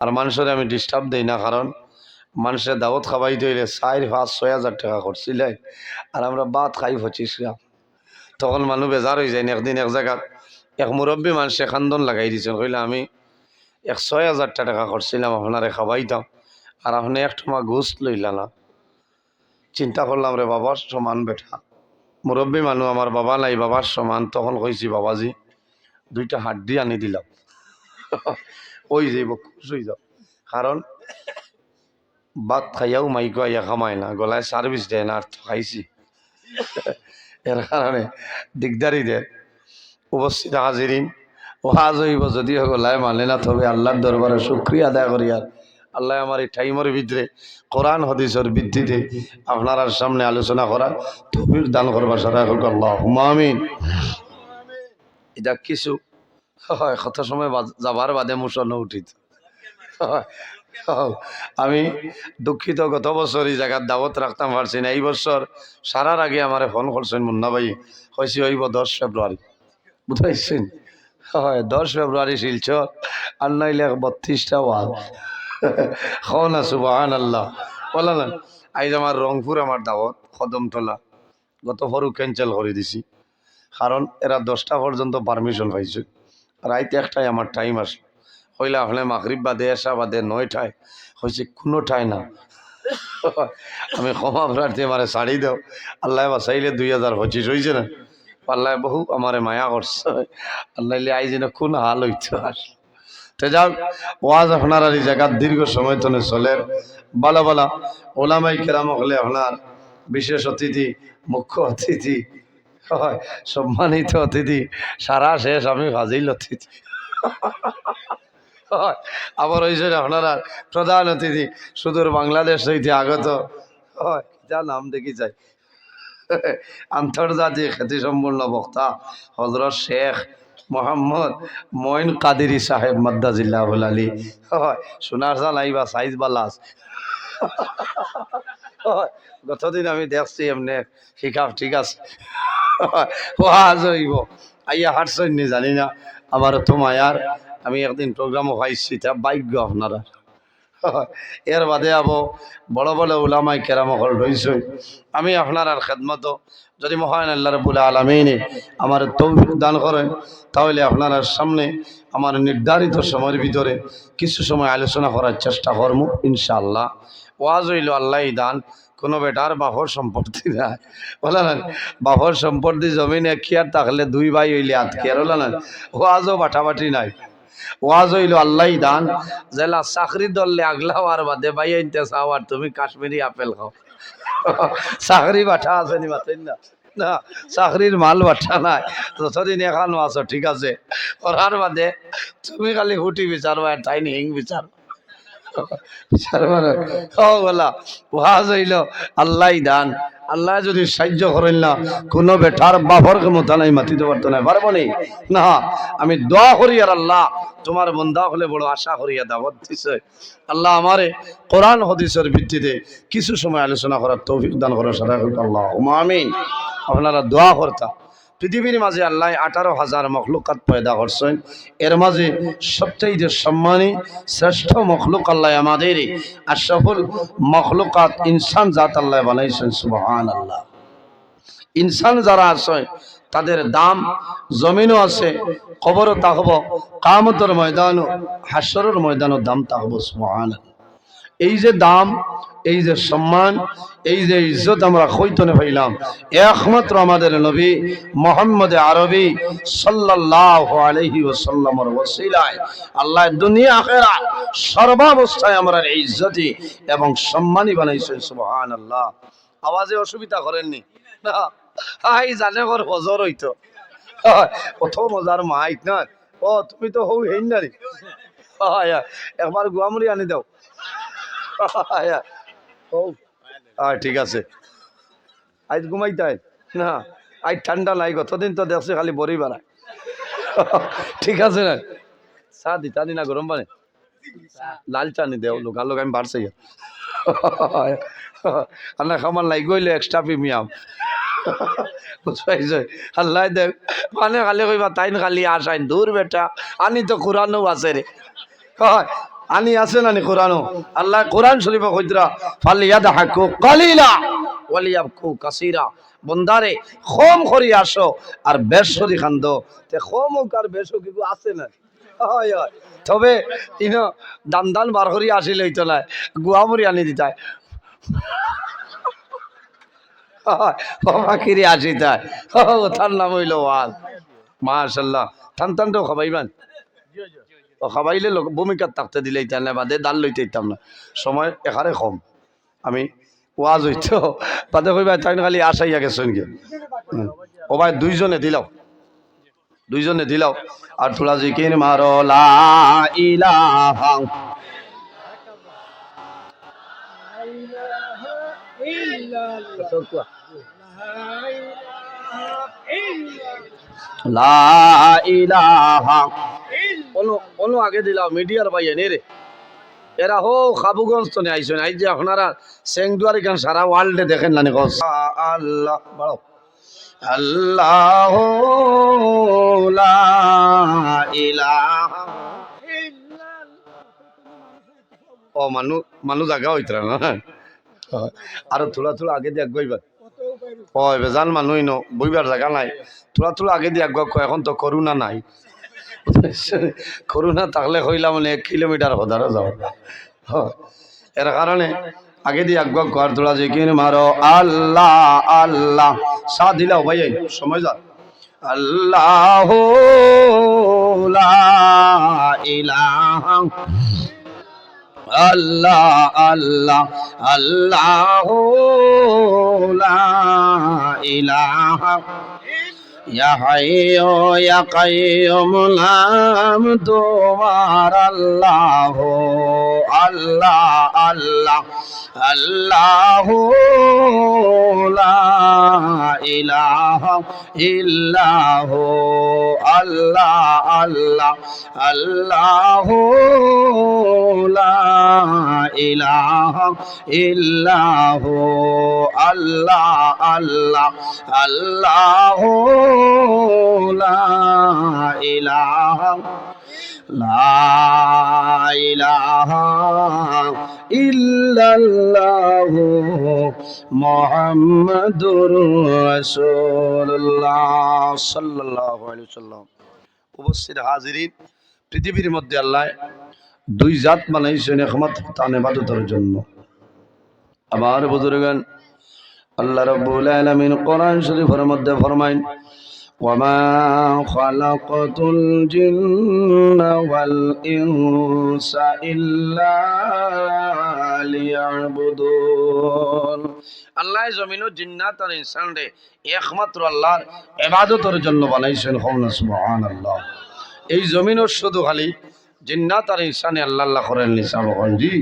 আর মানুষের আমি ডিস্টার্ব দিই না, কারণ মানুষের দাওয়াত খাওয়াইতে হইলে 4,500-6,000 টাকা করছিলেন, আর আমরা ভাত খাই 25 গ্রাম। তখন মানুষ বেজার হয়ে যায়। একদিন এক জায়গায় এক মুরব্বী মানুষে খান্দন লাগাই দিয়েছেন, কইলে আমি 6,000 টাকা করছিলাম আপনারে খাওয়াইতাম, আর আপনি একটা মা গোস্ত লইলা না। চিন্তা করলাম, রে বাবার সমান বেটা, মুরব্বী মানুষ, আমার বাবা নাই, বাবার সমান। তখন কইছি, বাবাজি 2টা হাড্ডি আনি দিলাম, ওই যাইব, খুশ হয়ে যাও। কারণ ভাত খাইয়াও মাইকো আইয়া খামায় না, গলায় সার্ভিস দেয় না, আর খাইছি এর কারণে দিকদারি দেয়। উপস্থিত হাজিরিন, ওয়াজ হইব যদিও গলায় মানে না, তবে আল্লাহর দরবারে শুকরিয়া আদায় করি। আর আল্লাহ আমার এই টাইমের ভিতরে কোরআন হাদিসের ভিত্তিতে আপনার সামনে আলোচনা করার তৌফিক দান করবার সাথে হোক, আল্লাহুম্মা আমিন। এটা কিছু হয় কত সময় যাবার বাদে মুসন্ন উঠিত। আমি দুঃখিত, গত বছর এই জায়গার দাওয়াত রাখতাম পারছি না। এই বছর সারার আগে আমার ফোন করছেন মুন্না ভাই, হয়েছি হইব 10 ফেব্রুয়ারি, বুঝাইছেন? হয় 10 ফেব্রুয়ারি শিলচর, আর নাইলে 32টা ওয়াজ। খন সুবহানাল্লাহ বলা না। আইজ আমার রংপুর আমার দাওয়াত কদমতলা, গত ফরু ক্যান্সেল করে দিছি, কারণ এরা 10টা পর্যন্ত পারমিশন পাইছে। রাইতে একটাই আমার টাইম আসলো, হইলে আপনি মাগরিব বাদে এসা বাদে 9টায়, হয়েছে কোনোটাই না। আমি ক্ষমা প্রার্থী, আমারে ছাড়ি দাও। আল্লাহ বাসাইলে 2025 হয়েছে না, আল্লাহ বহু আমারে মায়া করছে। আল্লাহ আই যেন কোন হাল হইতে আসলো। তো যাও, ওয়াজ আপনার এই জায়গার দীর্ঘ সময় তো চলে। বালা বালা ওলামাই কেরাম হলে আপনার বিশেষ অতিথি, মুখ্য অতিথি, সম্মানিত অতিথি, সারা শেষ আমি ফাজিল অতিথি। আবার হয়েছে আপনারা প্রধান অতিথি, সুদূর বাংলাদেশ হইতে আগত, যা নাম দেখি চাই, আন্তর্জাতিক খ্যাতিসম্পন্ন বক্তা হযরত শেখ মোহাম্মদ মঈন কাদেরী সাহেব মাদ্দাজিল্লাহুল আলী। সোনার চাল আইবা, সাইজ বালাস। গতদিন আমি দেখছি এমনি শিকাফ, ঠিক আছে, ওয়াজ হইব, আইয়া হাঁটছেন নি জানি না, আমার তো মায়ার। আমি একদিন প্রোগ্রামও পাইছি, তা ভাগ্য আপনারা। এর বাদে আবো বড় বড় উলামাই কেরামকল রইছে। আমি আপনার আর খেদমত, যদি মহান আল্লাহ রাব্বুল আলামিন আমার তৌফিক দান করেন, তাহলে আপনার সামনে আমার নির্ধারিত সময়ের ভিতরে কিছু সময় আলোচনা করার চেষ্টা করবো ইনশাআল্লাহ। ওয়াজ হইল আল্লাহ দান, কোনো বেটার বাপর সম্পত্তি নাই, বলে না। বাপর সম্পত্তি জমিনে কি আর থাকলে 2 ভাই হইলে আটকে, আর বলে না। ওয়াজও বাটাবাটি নাই, ওয়াজ হইল আল্লাহ দান। জেলা চাকরি দললে আগলা হওয়ার বাদে ভাই আনতে চাও, আর তুমি কাশ্মীরি আপেল খাও। চাকরি বাঠা আছে নি মাতেন না, না চাকরির মাল বাঠা নাই। যতদিন এখানো আছো ঠিক আছে, করার বাদে তুমি খালি হুটি বিচারবা, আর তাই হিং বিচারবা। ওয়াজ হইল আল্লাহ দান। আল্লাহ যদি সাহায্য করেন না, কোনো বেটার বাপর ক্ষমতা নাই, মাতিতে পারতো না, পারবো না। আমি দোয়া করি, আর আল্লাহ তোমার বন্ধা হলে বড় আশা করিয়া দাওয়াত দিছে। আল্লাহ আমারে কোরআন হাদিসের ভিত্তিতে কিছু সময় আলোচনা করার তৌফিক দান করার সাথে আল্লাহুম্মা আমিন। আপনারা দোয়া করতা। পৃথিবীর মাঝে আল্লাহ 18,000 মখলুকাত পয়দা করছেন, এর মাঝে সবচেয়ে সম্মানী শ্রেষ্ঠ মখলুক আল্লাহ আমাদের আশরাফুল মখলুকাত ইনসান জাত আল্লাহ বানাইছেন। সুবহানাল্লাহ। ইনসান যারা আছে তাদের দাম জমিনও আছে, কবরও থাকব, কিয়ামতের ময়দানও, হাশরের ময়দানও দাম থাকব। সুবহানাল্লাহ। এই যে দাম, এই যে সম্মান, এই যে ইজ্জত আমরা কইতনে পাইলাম, একমাত্র আমাদের নবী মুহাম্মদ আরবি সাল্লাল্লাহু আলাইহি ওয়াসাল্লামের ওসিলায় আল্লাহ দুনিয়া আখিরাত সর্বাবস্থায় আমরা ইজ্জতি এবং সম্মানী বানাইছেন। সুবহানাল্লাহ। আওয়াজে অসুবিধা করেননি না? আই জানে ওর হজর হইতো, কত মজার মাইক না। ও তুমি তো হও হেন না রে, একবার গুয়ামুড়ি আনি দাও। ঠিক আছে, আজ ঘুমাইতাই না, আজ ঠান্ডা নাই, গতদিন তো দেখছি খালি বড়ি বাড়ায়। ঠিক আছে না, চা দিতানি না গরম পানি, লাল চা নি দেও, লোক লোক আমি বাড়ছে। আল্লাহ খাবার লাই গইলে এক্সট্রা প্রিমিয়াম। আল্লাহ দেখ মানে খালি কইবা তাইন খালি আসাইন, দূর বেটা আনি তো কোরআনও আছে রে। আনি আছে নানি কোরআনও আল্লাহ কোরআন শরীফে কইতরা ফালিয়াদহাকু কালিলা ওয়ালিয়াবকু কাসীরা বন্দারে খম করি আসো আর বেশ করি খান্দো তে খম আর বেশ কি আছে না হয় হয় তবে ইনো দান দান বার করি আসি লইতো না গুয়ামুরি আনি দিতায় কিরে আসি তাই তার নাম হইল ওয়াজ মাশাল্লাহ টান টানটাও খাবাইবান ও খাবাইলে ভূমিকার থাকতে দিলে ইতাম না বাদে দাল লইতে ইতাম না সময় এখানে কম আমি ওয়াজ হইতো বাদে কইবা তাই খালি আসাইয়া গেছেন কি ও ভাই দুইজনে দিলাও আর তোলা জিকির মারো লা ইলাহা লা ইলাহা অনু আগে দিলাও মিডিয়ার ভাইয়া নে রে এরা হো খাবুগঞ্জ তো নে আইসেন আই যে আপনারা সেংদুয়ারি গান সারা ওয়ার্ল্ডে দেখেন না নিকস আল্লাহ বড় আল্লাহ লা ইলাহা ও মানু জায়গা হইতরা না আর থোড়া থোড়া আগে দিয়ে আগাইবা ও বেজান মানুষ ন বইবার জায়গা নাই থোড়া থোড়া আগে দিয়ে আগাক এখন তো করোনা নাই করোনা থাকলে হইলাম মানে 1 কিলোমিটার হদারও যাও এর কারণে আগে দিয়ে আগাক আর থোড়া জিকির মারো আল্লাহ আল্লাহ সা দিলাও ভাই সময় যা আল্লাহ লা ইলাহা আল্লাহ আল্লাহ আল্লাহ লা ইলাহা ইয়া হাইয়ু ইয়া কাইয়ুম নাম তোমার আল্লাহ আল্লাহ আল্লাহ আল্লাহ লা ইলাহা ইল্লাহু আল্লাহ আল্লাহ আল্লাহ লা ইলাহা ইল্লাহু আল্লাহ আল্লাহ আল্লাহ লা ইলাহা লা ইলাহা ইল্লাল্লাহু মুহাম্মাদুর রাসূলুল্লাহ সাল্লাল্লাহু আলাইহি ওয়াসাল্লাম। উপস্থিত হাজিরিন, পৃথিবীর মধ্যে আল্লাহ দুই জাত বানাইছেন, একমাত্র তার ইবাদতের জন্য। আমার বুজুর্গান, আল্লাহ রাব্বুল আলামিন কোরআন শরীফের মধ্যে ফরমায় ওয়ামা খালাকাতুল জিন্না ওয়াল ইনসা ইল্লা লিয়াবুদুন। আল্লাহ জমিন ও জিন্নাত আর ইনসানরে একমাত্র আল্লাহর ইবাদতের জন্য বানাইছেন। সুবহানাল্লাহ। এই জমিনও শুধু খালি জিন্নাত আর ইনসানে আল্লাহ আল্লাহ করেন নিসাব জি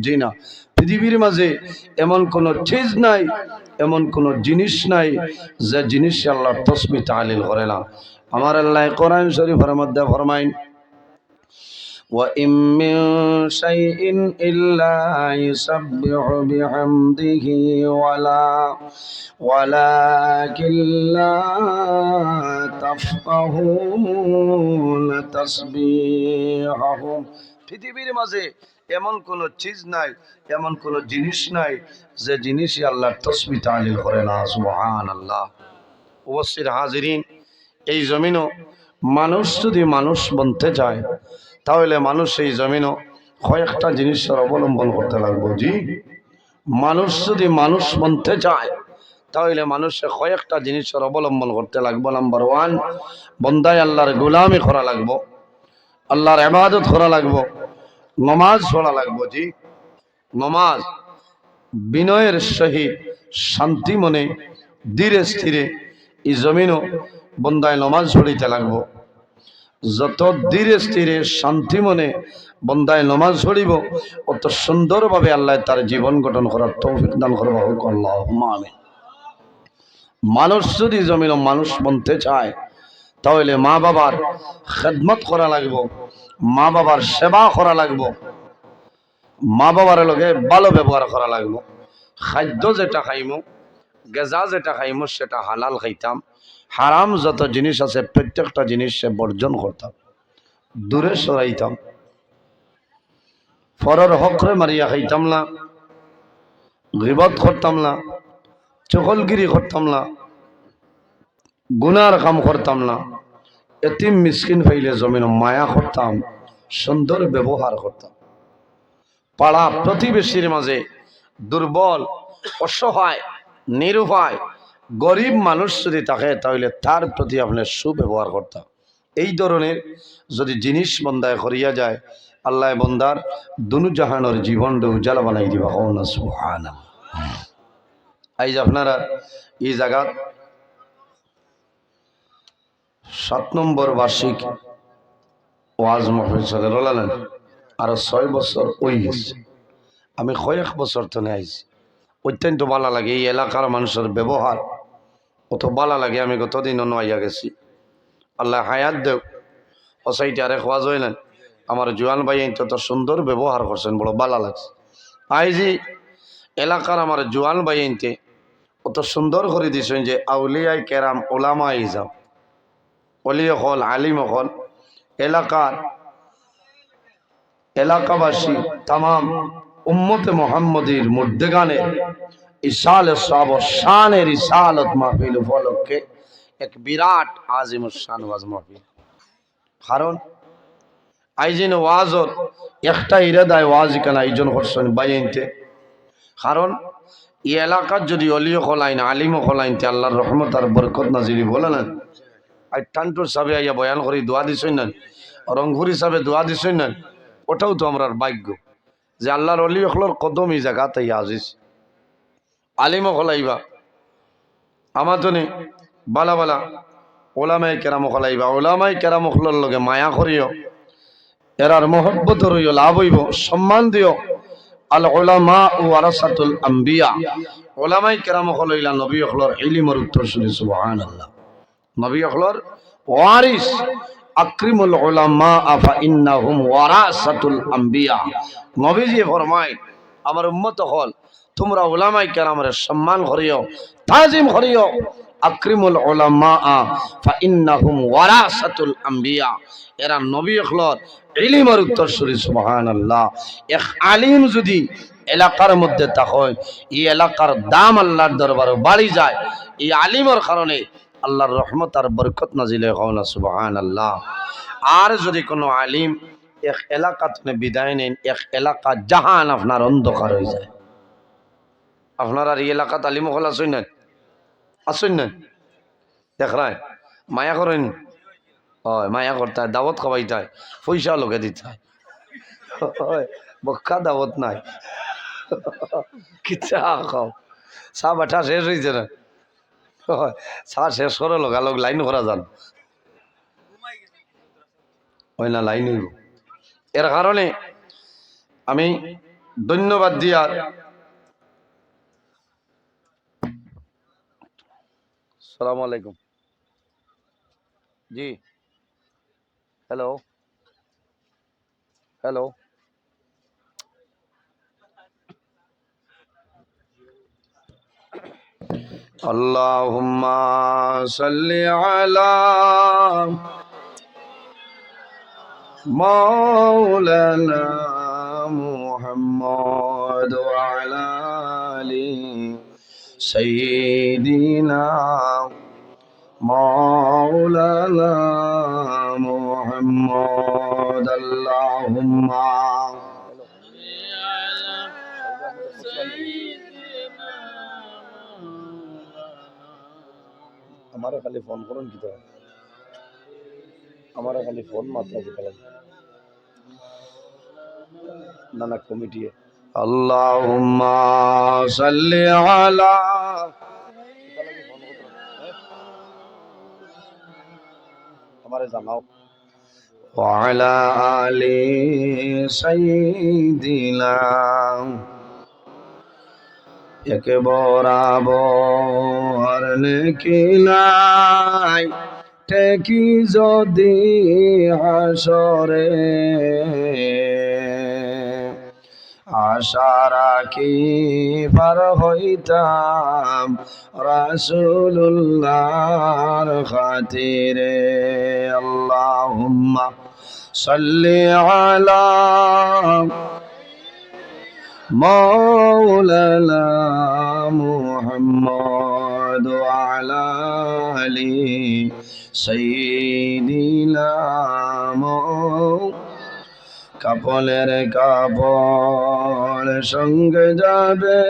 জি না। পৃথিবীর মাঝে এমন কোন চিজ নাই, এমন কোন জিনিস নাই যে জিনিস আল্লাহর তাসবিহ তাহলিল করে না। আমার আল্লাহ কোরআন শরীফের মধ্যে ফরমায় ওয়া ইম মিন শাইইন ইল্লা ইউসাব্বিহু বিহামদিহি ওয়ালাকিন লা তাফকাহুনা তাসবিহাহুম। পৃথিবীর মাঝে এমন কোন চিজ নাই, এমন কোন জিনিস নাই যে জিনিসই আল্লাহর তাসবিহ তাহলিল করে না। সুবহানাল্লাহ। উপস্থিত হাজিরিন, এই জমিনও মানুষ যদি মানুষ বনতে চায় তাহলে মানুষ এই জমিনও কয়েকটা জিনিসের অবলম্বন করতে লাগবে। জি, মানুষ যদি মানুষ বনতে চায় তাহলে মানুষের কয়েকটা জিনিসের অবলম্বন করতে লাগবে। নাম্বার 1, বন্দায় আল্লাহর গোলামি করা লাগবো, আল্লাহর ইবাদত করা লাগবো, নমাজ পড়া লাগবো। জি, নমাজ বিনয়ের সহিত শান্তি মনে ধীরে স্থিরে এই জমিনও বন্দায় নমাজ পড়িতে লাগবো। যত ধীরে স্থিরে শান্তি মনে বন্দায় নমাজ পড়িব অত সুন্দরভাবে আল্লাহ তার জীবন গঠন করার তৌফিক দান করবা হোক আল্লাহুম্মা আমিন। মানুষ যদি জমিন মানুষ বনতে চায় তাহলে মা বাবার খেদমত করা লাগবো, মা বাবার সেবা করা লাগবো, মা বাবার লগে ভালো ব্যবহার করা লাগবো। খাদ্য যেটা খাইমু, গেজা যেটা খাইমু সেটা হালাল খাইতাম, হারাম যত জিনিস আছে প্রত্যেকটা জিনিস সে বর্জন করতাম, দূরে সরাইতাম। পরের হকরে মারিয়া খাইতাম না, গীবত করতাম না, চকলগিরি করতাম না, গুনার কাম করতাম না, এতিম মিসকিন পাইলে জমিন মায়া করতাম, সুন্দর ব্যবহার করতাম। পাড়া প্রতিবেশীর মাঝে দুর্বল, অসহায়, নিরুপায়, গরিব মানুষ যদি থাকে তাহলে তার প্রতি আপনার সুব্যবহার করতাম। এই ধরনের যদি জিনিস বন্দায় করিয়া যায়, আল্লাহ বন্দার দুনু জাহানের জীবনটা উজালা বানাই দিবা। সুবহানাল্লাহ। আইজ আপনারা এই জায়গা 7 নম্বর বার্ষিক ওয়াজ মাহফিল চলে রলালেন, আরো 6 বছর ওই গেছে। আমি কয়েক বছর তো আইছি, অত্যন্ত ভালো লাগে এই এলাকার মানুষের ব্যবহার, অত ভালো লাগে। আমি গতদিন অন্য আইয়া গেছি, আল্লাহ হায়াত দেও। অসাইটে আরেক ওয়াজ হইলেন, আমার জোয়ান ভাই তো সুন্দর ব্যবহার করছেন, বড় ভালো লাগছে। আইজি এলাকার আমার জোয়ান ভাই অত সুন্দর করে দিছেন যে আউলিয়াই কেরাম ওলামা ইজাম অলি হল আলিম হল এলাকাবাসী তাম উম্মতে মোহাম্মদীর মুর্দেগানের ইসাল সব শানের ইসালত মাহফিল উপলক্ষে এক বিরাট আজিম শান ওয়াজ মাহফিল। কারণ আইজিন ওয়াজর একটা ইরাদায় ওয়াজ কেন আয়োজন করছেন বাইনতে, কারণ এই এলাকার যদি অলিও খোলাইন আলিমও খোলাইনতে আল্লাহর রহমত আর বরকত নাজিরি বলে না। আর টানটুর সাহেব আইয়া বয়ান করি দোয়া দিছই না, রংপুর হিসাবে দোয়া দিছই না, ওটাও তো আমরার ভাগ্য যে আল্লাহর অলি হলর কদম এই জায়গাতে আজিস। আলিমও খোলাইবা আমার জনে বালা বালা ওলামাই কেরাম খোলাইবা, ওলামাই কেরাম খোলার লগে মায়া করিও, এরার মহব্বত রইও, লাভ হইব, সম্মান দিও। আল উলামা ওয়ারাসাতুল আম্বিয়া, ওলামাই কেরাম হইলা নবী হলর ইলমের উত্তরসূরি। সুবহানাল্লাহ। নবী হলর ওয়ারিস, আকরিমুল উলামা ফা ইন্নাহুম ওয়ারাসাতুল আম্বিয়া। নবীজি ফরমায় আমার উম্মত হল তোমরা ওলামাই কেরামের সম্মান করিও, তাজিম করিও। আকরিমুল উলামা ফা ইন্নাহুম ওয়ারাসাতুল আম্বিয়া, এরা নবী হলর ইলমের উত্তরসূরি। সুবহানাল্লাহ। এক আলিম যদি এলাকার মধ্যে থাকে, এই এলাকার দাম আল্লাহর দরবারে বাড়ি যায়। এই আলিমের কারণে আল্লাহর রহমত আর বরকত নাজিল হয় না। সুবহানাল্লাহ। আর যদি কোনো আলিম এক এলাকা থেকে বিদায় নেন, এক এলাকা জাহান আপনার অন্ধকার হয়ে যায়। আপনার আর এই এলাকাত আলিম হল আসেন না, আসেন না, দেখ রায় মায়া করেন, হয় মায়া করতে হয়, দাওয়াত খাওয়াইতে হয়, পয়সা লোকে দিতে হয়, বক্কা দাওয়াত নাই, কি চা খাও, চা বাঠা শেষ হয়েছে না, চা শেষ করে লগালগ লাইন করা যান, হয় না লাইন হইব। এর কারণে আমি ধন্যবাদ দিয়া আসসালামু আলাইকুম জি, হ্যালো হ্যালো, আল্লাহুম্মা সাল্লি আলা মাওলানা মুহাম্মদ ওয়া আলা আলি সাইয়্যিদিনা মাওলানা মুহাম্মদ। আল্লাহুম্মা আমারে খালি ফোন করুন কি তো, আমারে খালি ফোন মাত্রা কি তাহলে না না কমিটি। আল্লাহুম্মা সাল্লি আলা, আমারে জানাও, ওয়া আলা আলি সাইয়্যিদিনা, একে বরাবর নেকি নাই ঠেকি যদি হাসরে, আশা রাখি পার হইতাম রাসূলুল্লাহর খাতিরে। আল্লাহুম্মা সাল্লি আলা مولانا محمد وعلى آله سيدنا কাপড়ের কাপড় সঙ্গে যাবে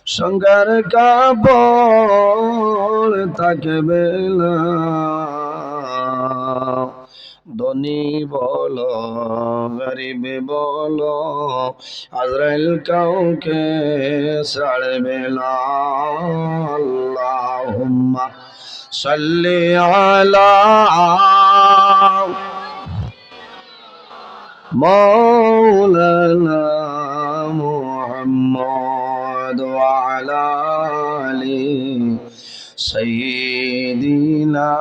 সঙ্গের কাপড় থাকবে না ধনী বলো গরিব বলো আজরাইল কাউকে ছাড়বে না আল্লাহুম্মা সাল্লি আলা مولانا محمد وعلى آل سيدنا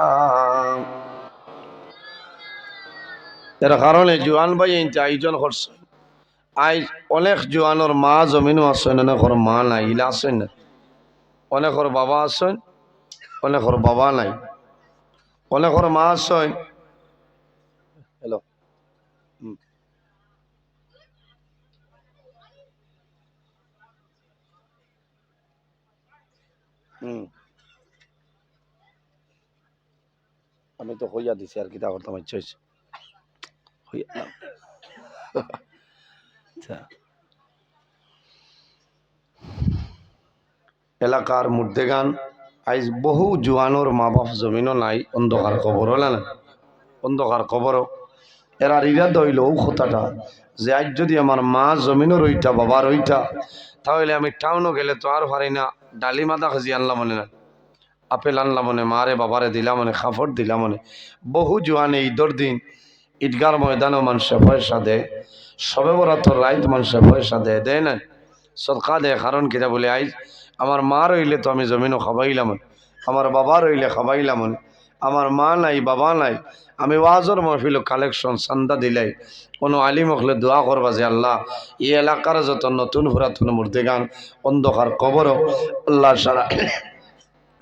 এর কারণে জোয়ান ভাই এনতে আয়োজন করছে আজ অনেক জোয়ানোর মা জমিনও আছেন অনেকর মা নাই ইলা আছেন না অনেকর বাবা আছেন অনেকর বাবা নাই অনেকর মা আছেন হ্যালো আমি তো হইয়া দিছি আর কি তা করতাম ইচ্ছা হয়েছে এলাকার মুর্দেগান আজ বহু জুয়ানোর মা বাপ জমিনও নাই অন্ধকার কবর হলে না অন্ধকার কবর এরা ইরাদ হইল ও কথাটা যে আজ যদি আমার মা জমিনও রইতা বাবা রইতা তাহলে আমি টাউনও গেলে তো আর পারি না ডালি মাদা খাজি আনলাম মনে না আপেল আনলাম মনে মারে বাবারে দিলাম মনে খাফর দিলাম মনে বহু জোয়ানে ঈদর দিন ঈদগার ময়দানও মানুষে পয়সা দেয় সবে বরাতর রাইত মানুষে পয়সা দেয় না সদকা দেয় কারণ কিনা বলে আইজ আমার মা রইলে তো আমি জমিনও খাবাইলাম আমার বাবা রইলে খাবাইলাম আমার মা নাই বাবা নাই আমি ওয়াজর মহফিল কালেকশন চান্দা দিলাই কোনো আলিম হলে দোয়া করবা যে আল্লাহ এই এলাকার যত নতুন পুরাতন মুর্দেগান অন্ধকার কবর আল্লাহ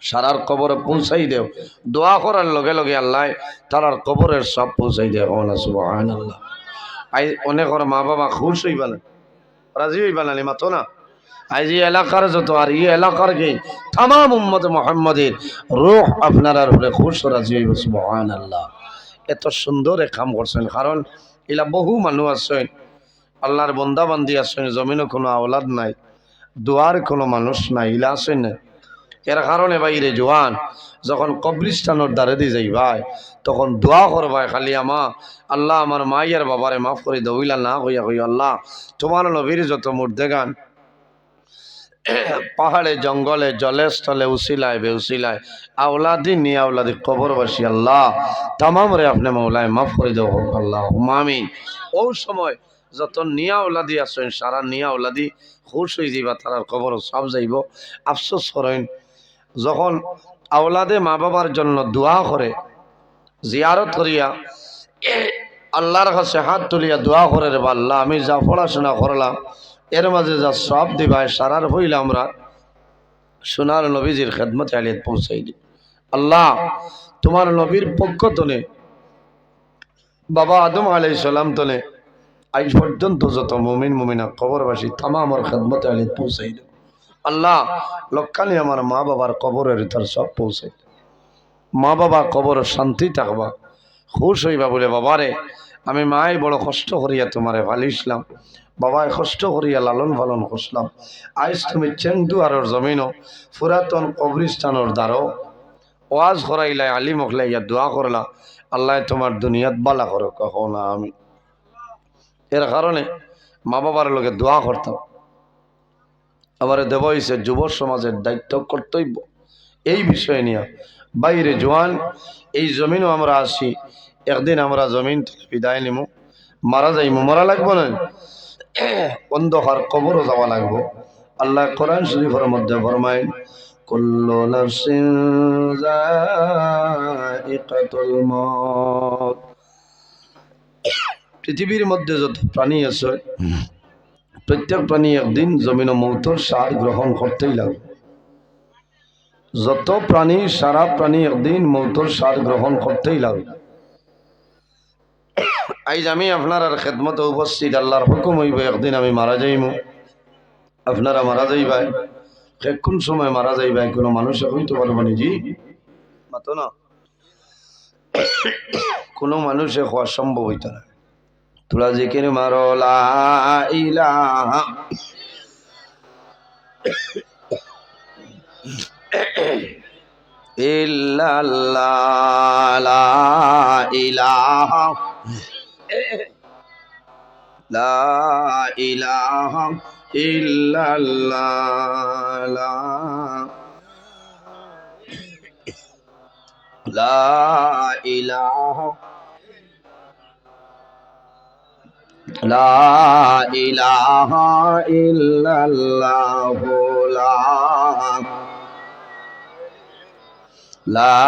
সারার কবরে পৌঁছাই দেও দোয়া করার লগে লগে আল্লাহ তারার কবরের সব পৌঁছাই দেও সুবহানাল্লাহ আই অনেকর মা বাবা খুশ হইবা না রাজি হইবা না মাতো না আজ এই এলাকার যত আর এই এলাকার কি তাম উম্মত মুহাম্মাদের রূহ আপনার উপরে খুশ রাজি হইব সুবহানাল্লাহ এত সুন্দর এক কাম করছেন কারণ এলা বহু মানুষ আছেন আল্লাহর বন্দা বান্দি আছেন জমিনও কোনো আওলাদ নাই দোয়ার কোনো মানুষ নাই ইলা আছেন না এর কারণে বাইরে জোয়ান যখন কবরিস্তানোর দ্বারে দিয়ে যাই ভাই তখন দোয়া করবাই খালি আমা আল্লাহ আমার মাইয়ার বাবারে মাফ করে দইলা না হইয়া হই আল্লাহ তোমার নবীর যত মুর্দেগান পাহাড়ে জঙ্গলে জলে স্থলে উসিলায় বেউসিলায় আওলাদি নি আওলাদি কবরবাসী আল্লাহ তামাম রে আপনি মৌলায় মাফ করে দেব আল্লাহ আমিন ও সময় যত নিয়া ওলাদি আছেন সারা নিয়া ওলাদি খুশ হয়ে যাইবা তার কবর সব যাইব আফসোস করেন যখন আওলাদে মা বাবার জন্য দোয়া করে জিয়ারত করিয়া আল্লাহর কাছে হাত তুলিয়া দোয়া করে রে আল্লাহ আমি যা পড়াশোনা করলাম এর মাঝে যা সব দিবাই সারার হইলে আমরা সোনার নবীজির খেদমত আলিয়াত পৌঁছাই দিই আল্লাহ তোমার নবীর পক্ষ তনে বাবা আদম আলাইহিস সালাম তনে আজ পর্যন্ত যত মুমিন মুমিনা কবরবাসী তামামর খেদমত আলিয়াত পৌঁছাই দিই আল্লাহ লক্ষানি আমার মা বাবার কবরের ভিতর সব পৌঁছাই মা বাবা কবর শান্তি থাকবা খুশ হইবা বলে বাবারে আমি মাই বড় কষ্ট করিয়া তোমারে ভালিসলাম বাবায় কষ্ট করিয়া লালন পালন করলাম আজ তুমি চেংদুয়ারের জমিনও পুরাতন কবরিস্তানোর দ্বারও ওয়াজ করাইলাই আলিম হলাইয়া দোয়া করলা আল্লাহ তোমার দুনিয়াত বালা করো কখো না আমি এর কারণে মা বাবার লোকে দোয়া করতাম আবার দেব হইছে যুব সমাজের দায়িত্ব কর্তব্য এই বিষয় নিয়ে বাইরে জোয়ান এই জমিনও আমরা আসি একদিন আমরা জমিন থেকে বিদায় নিমু মারা যাইমু মরা লাগবো না অন্ধকার কবরও যাওয়া লাগবো আল্লাহ কোরআন শরীফের মধ্যে ফরমায় কুল্লু নাফসিন যায়িকাতুল মউত পৃথিবীর মধ্যে যত প্রাণী আছে প্রত্যেক প্রাণী একদিন জমিন মৌতর স্বাদ গ্রহণ করতেই লাগবে যত প্রাণী সারা প্রাণী একদিন মৌতর স্বাদ গ্রহণ করতেই লাগবে আইজ আমি আপনার আর খেদমতে উপস্থিত। আল্লাহর হুকুম হইব একদিন আমি মারা যাইমু, আপনারা মারা যাইবাই। কোন সময় মারা যাইবাই কোনো মানুষে হইতে পারবো নি? জি মাতো না, কোনো মানুষে হওয়া সম্ভব হইত না। তোরা যেখানে মারো লা ইলাহা ইল্লাল্লাহ, লা ইলাহা লা ইলাহা ইল্লাল্লাহ, লা ইলাহা লা ইলাহা ইল্লাল্লাহ, লা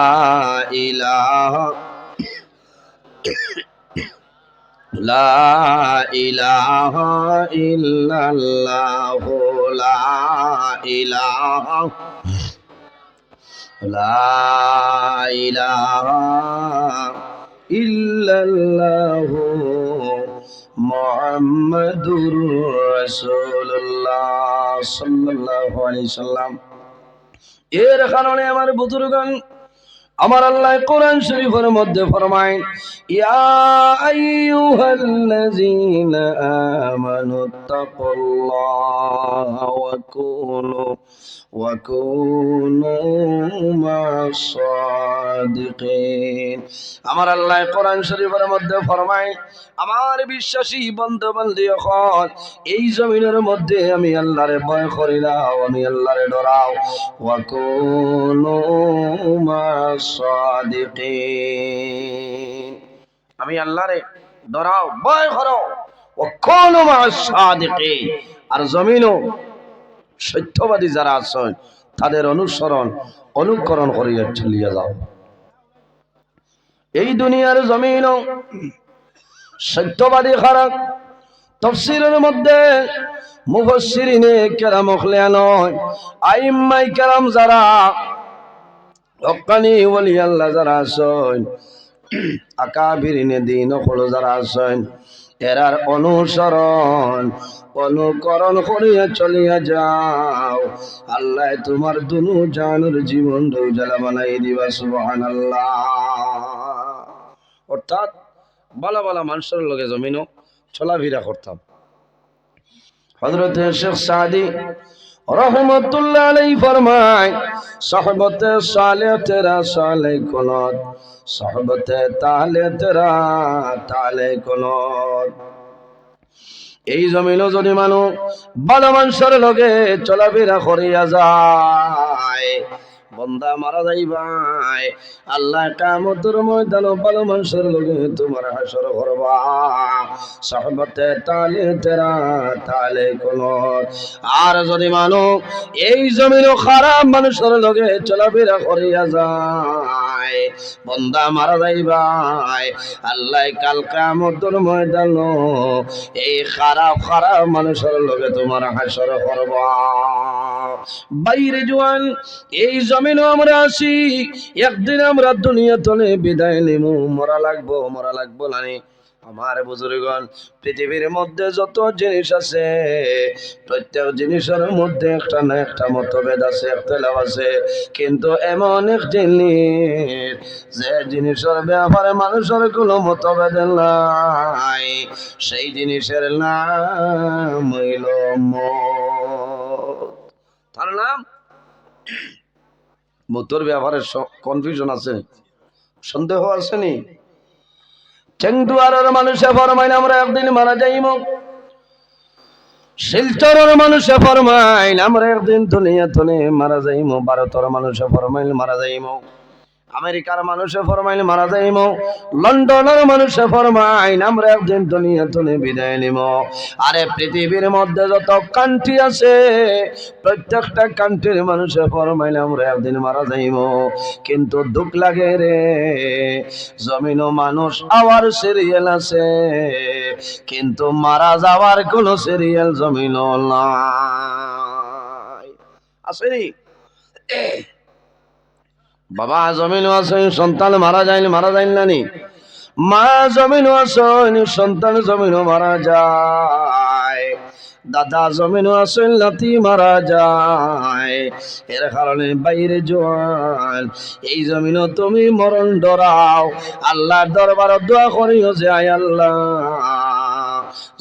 ইলাহা লা ইলাহা ইল্লাল্লাহ, লা ইলাহা লা ইলাহা ইল্লাল্লাহ মুহাম্মাদুর রাসূলুল্লাহ সাল্লাল্লাহু আলাইহি সাল্লাম। এর কারণে আমার বুজুর্গণ, আমার আল্লাহ কোরআন শরীফের মধ্যে ফরমায়, ইয়া আইয়ুহাল্লাযীনা আমানুত্তাকুল্লাহা ওয়া কুনু মা'আস সাদিকিন। আমার আল্লাহ কোরআন শরীফের মধ্যে ফরমায়, আমার বিশ্বাসী বন্ধু বান্ধব, এই জমিনের মধ্যে আমি আল্লাহরে ভয় করি নাও, আমি আল্লাহরে ডরাও। ওয়া কুনু মা'আস সাদিকিন, আমি আল্লাহরে ডরাও, ভয় করো। ওয়া কুনু মা'আস সাদিকিন, আর জমিনও সত্যবাদী যারা আছেন তাদের অনুকরণ করিয়া চলিয়া যাও। এই দুনিয়ার জমিনও সত্যবাদী খারাপ। তাফসীরের মধ্যে মুফাসসিরিনে কেরাম নয়, আইম্মাই কেরাম যারা হক্কানি ওলি আল্লাহ যারা আছেন, আকাবিরিনে দ্বীন হলো যারা আছেন, এরার অনুকরণ করিয়া চলিয়া যাও। আল্লাহ তোমার দুনু জানের জীবন উজালা বানাই দিবা। সুবহানাল্লাহ। অর্থাৎ বালা বালা মানুষের লগে জমিনও চলাফেরা করতাম। হযরত শেখ সাদি রহমতুল্লাহ আলাইহি ফরমায়, সোহবতে সালেহ তেরা সালে কুনত, সোহবতে তালে তেরা তালে কুনত। এই জমিনও যদি মানুষ ভালো মানুষের লগে চলাফেরা করিয়া যায়, বন্দা মারা যাইবাই, আল্লাহ কিয়ামতের ময়দানে ভালো মানুষের লগে তোমার হাসর করবা। সোহবতে তালে তেরা তালে কুনত। আর যদি মানুষ এই জমিনও খারাপ মানুষের লগে চলাফেরা করিয়া যায়, বন্দা মারা যাইবাই, আল্লাহ কাল কিয়ামতের ময়দানে এই খারাপ মানুষের লগে তোমার হাসর করবা। বাইরে জওয়ান, এই জমিনও আমরা আছি, একদিন আমরা দুনিয়া তলে বিদায় নিমু, মরা লাগবো নানি। আমার বুজুর্গণ, পৃথিবীর মধ্যে যত জিনিস আছে, প্রত্যেক জিনিসের মধ্যে একটা না একটা মতভেদ আছে, ইখতিলাফ আছে। কিন্তু এমন এক জিনিস, যে জিনিসের ব্যাপারে মানুষের কোনো মতভেদ নাই, সেই জিনিসের নাম হইল মত। তার নাম মতের ব্যাপারে কনফিউশন আছে, সন্দেহ আছে নি? চেংদুয়ারের মানুষে ফরমাইন আমরা একদিন মারা যাইব। শিলচরের মানুষে ফরমাইন আমরা একদিন দুনিয়া তনে মারা যাইব। ভারতের মানুষে ফরমাইন মারা যাইব। আমেরিকার মানুষে ফরমাইন মারা যাইব। লন্ডনের মানুষে ফরমাইন আমরা একদিন দুনিয়া তনে বিদায় নিব। আরে পৃথিবীর মধ্যে যত কান্ট্রি আছে, প্রত্যেকটা কান্ট্রির মানুষে ফরমাইন আমরা একদিন মারা যাইব। কিন্তু দুঃখ লাগে রে, জমিনও মানুষ আওয়ার সিরিয়াল আছে, কিন্তু মারা যাওয়ার কোন সিরিয়াল জমিনও নাই। আসেনি বাবা? জমিনও আছে, সন্তান মারা যায় নানি? মা জমিনও আসেন, সন্তান জমিনও মারা যায়, দাদা জমিনও আসেন, নাতি মারা যায়। এর কারণে বাইরে জোয়ান এই জমিনও তুমি মরণ ডরাও, আল্লাহর দরবারে দোয়া করিও যে আয় আল্লাহ,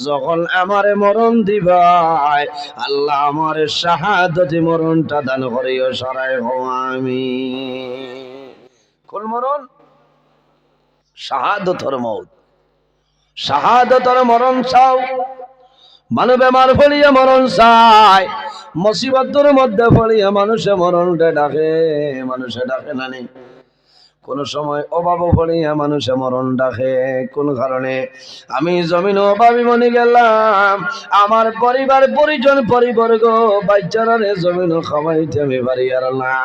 যখন আমারে মরণ দিবাই আল্লাহ আমারে শাহাদতি মরণটা দান করিও সরাই হও আমি। কোন মরণ? শাহাদতর মৌত। শাহাদতর মরণ চাও, মানুষ বেমার ফলিয়া মরণ চায়, মুসিবতের মধ্যে ফলিয়া মানুষে মরণটা ডাকে, মানুষে ডাকে নানি। কোন সময় অভাব ফলিয়া মানুষে মরণ ডাকে। কোন কারণে? আমি জমিন অভাবী মনে গেলাম, আমার পরিবার পরিজন পরিবর্গ বাচ্চারারে জমিন খাওয়াইতে আমি পারি আর না।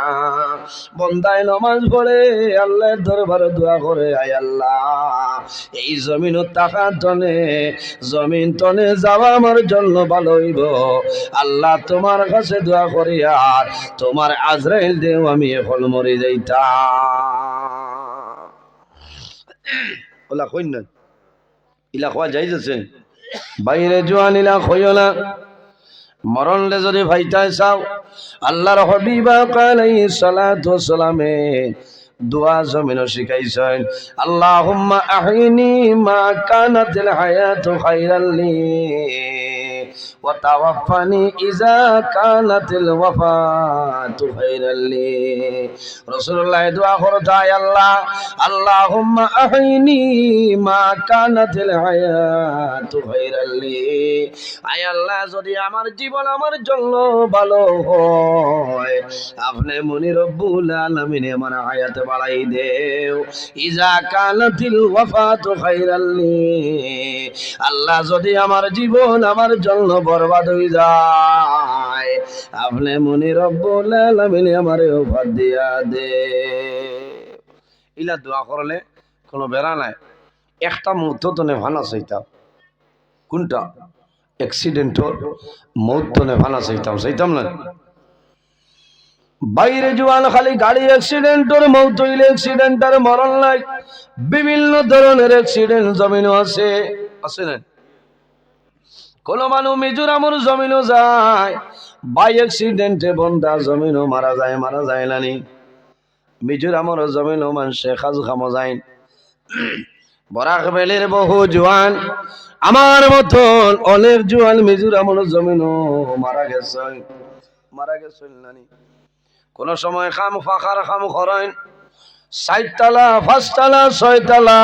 বন্দায় নমাজ পড়ে আল্লাহর দরবারে দোয়া করে, আয় আল্লাহ এই জমিন টাকা টনে জমিন টনে যাওয়া আমার জন্য ভালো হইব, আল্লাহ তোমার কাছে দোয়া করি আর তোমার আজরাইল দেও আমি এখন মরে যাইতাম। ওলা কইন না, ইলা খাওয়া যাইতেছে বাইরে জোয়ান, ইলা কইও না। মরণলে যদি ভাইটাই চাও, আল্লাহর হাবিব আলাইহিস সালাতু ওয়াস সালামে দোয়া জমিন শিখাইছেন, আল্লাহুম্মা আহিনি মা কানাতিল হায়াতু খায়রাল লি ওয়া তাওয়াফানি ইযা কানাতিল ওয়াফাতু খায়রাল লি। রাসূলুল্লাহ দোয়া করতে, আয় আল্লাহ, আল্লাহুম্মা আহিনি মা কানাতিল হায়াতু খায়রাল লি, আয় আল্লাহ যদি আমার জীবন আমার জন্য ভালো হয়, আপনি মুনি রব্বুল আলামিন আমার হায়াত বাড়াই দেও। ইজা কানাতিল ওয়াফাতু খায়রাল লি, আল্লাহ যদি আমার জীবন আমার জন্য বরবাদ হয়ে যায়, আপনি মুনি রব্বুল আলামিন আমারে ওফাত দিয়া দে। ইলা দোয়া করলে কোনো বেড়া নাই। একটা মুহূর্ত তো নেভানা চাইতাম, কোনটা? অ্যাক্সিডেন্টর মৌত তো নেভানা চাইতাম না। বাইরে জোয়ান খালি গাড়ি অ্যাক্সিডেন্টর মৌত হইলে অ্যাক্সিডেন্টার মরণ নাই, বিভিন্ন ধরনের অ্যাক্সিডেন্ট জমিনও আছে, আছে না? কোন মানুষ মিজোরামর জমিনও যায়, বাই অ্যাক্সিডেন্টে বন্ধা জমিনও মারা যায় নানি। মিজোরামর জমিনও মানুষে খাজ খামো যায়। বরাক বেলের বহু জোয়ান আমার মতন অনেক জোয়ান মিজোরামর জমিনও মারা গেছে নানি। কোন সময় খাম ফাঁকার খাম করেন, 4 তলা 5 তলা 6 তলা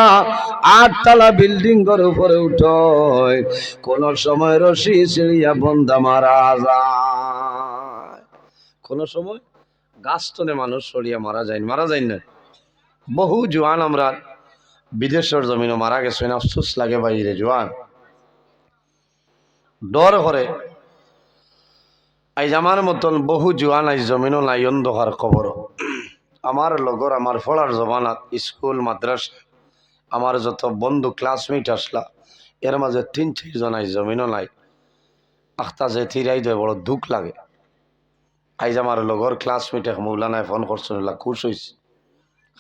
8 তলা বিল্ডিং এর উপরে উঠয়, কোন সময় রশি ছিড়িয়া বন্ধা মারা যায়, কোন সময় গাছ তলে মানুষ সরিয়া মারা যায় না। বহু জোয়ান আমরা বিদেশের জমিনও মারা গেছে, আফসোস লাগে বাইরে জোয়ান ডর করে। আইজ আমার মতন বহু জোয়ান আইজ জমিনও নাই, অন্ধকার কবর। আমার লগর আমার ফলার জমানাত স্কুল মাদ্রাসা আমার যত বন্ধু ক্লাসমেট আসলা, এর মাঝে 3-4 জন আইজ জমিনও নাই। আখতা যে থিরাই দেয় বড় দুঃখ লাগে। আইজ আমার লগর ক্লাসমেট এক মৌলানায় ফোন করছেন, খুশ হয়েছে,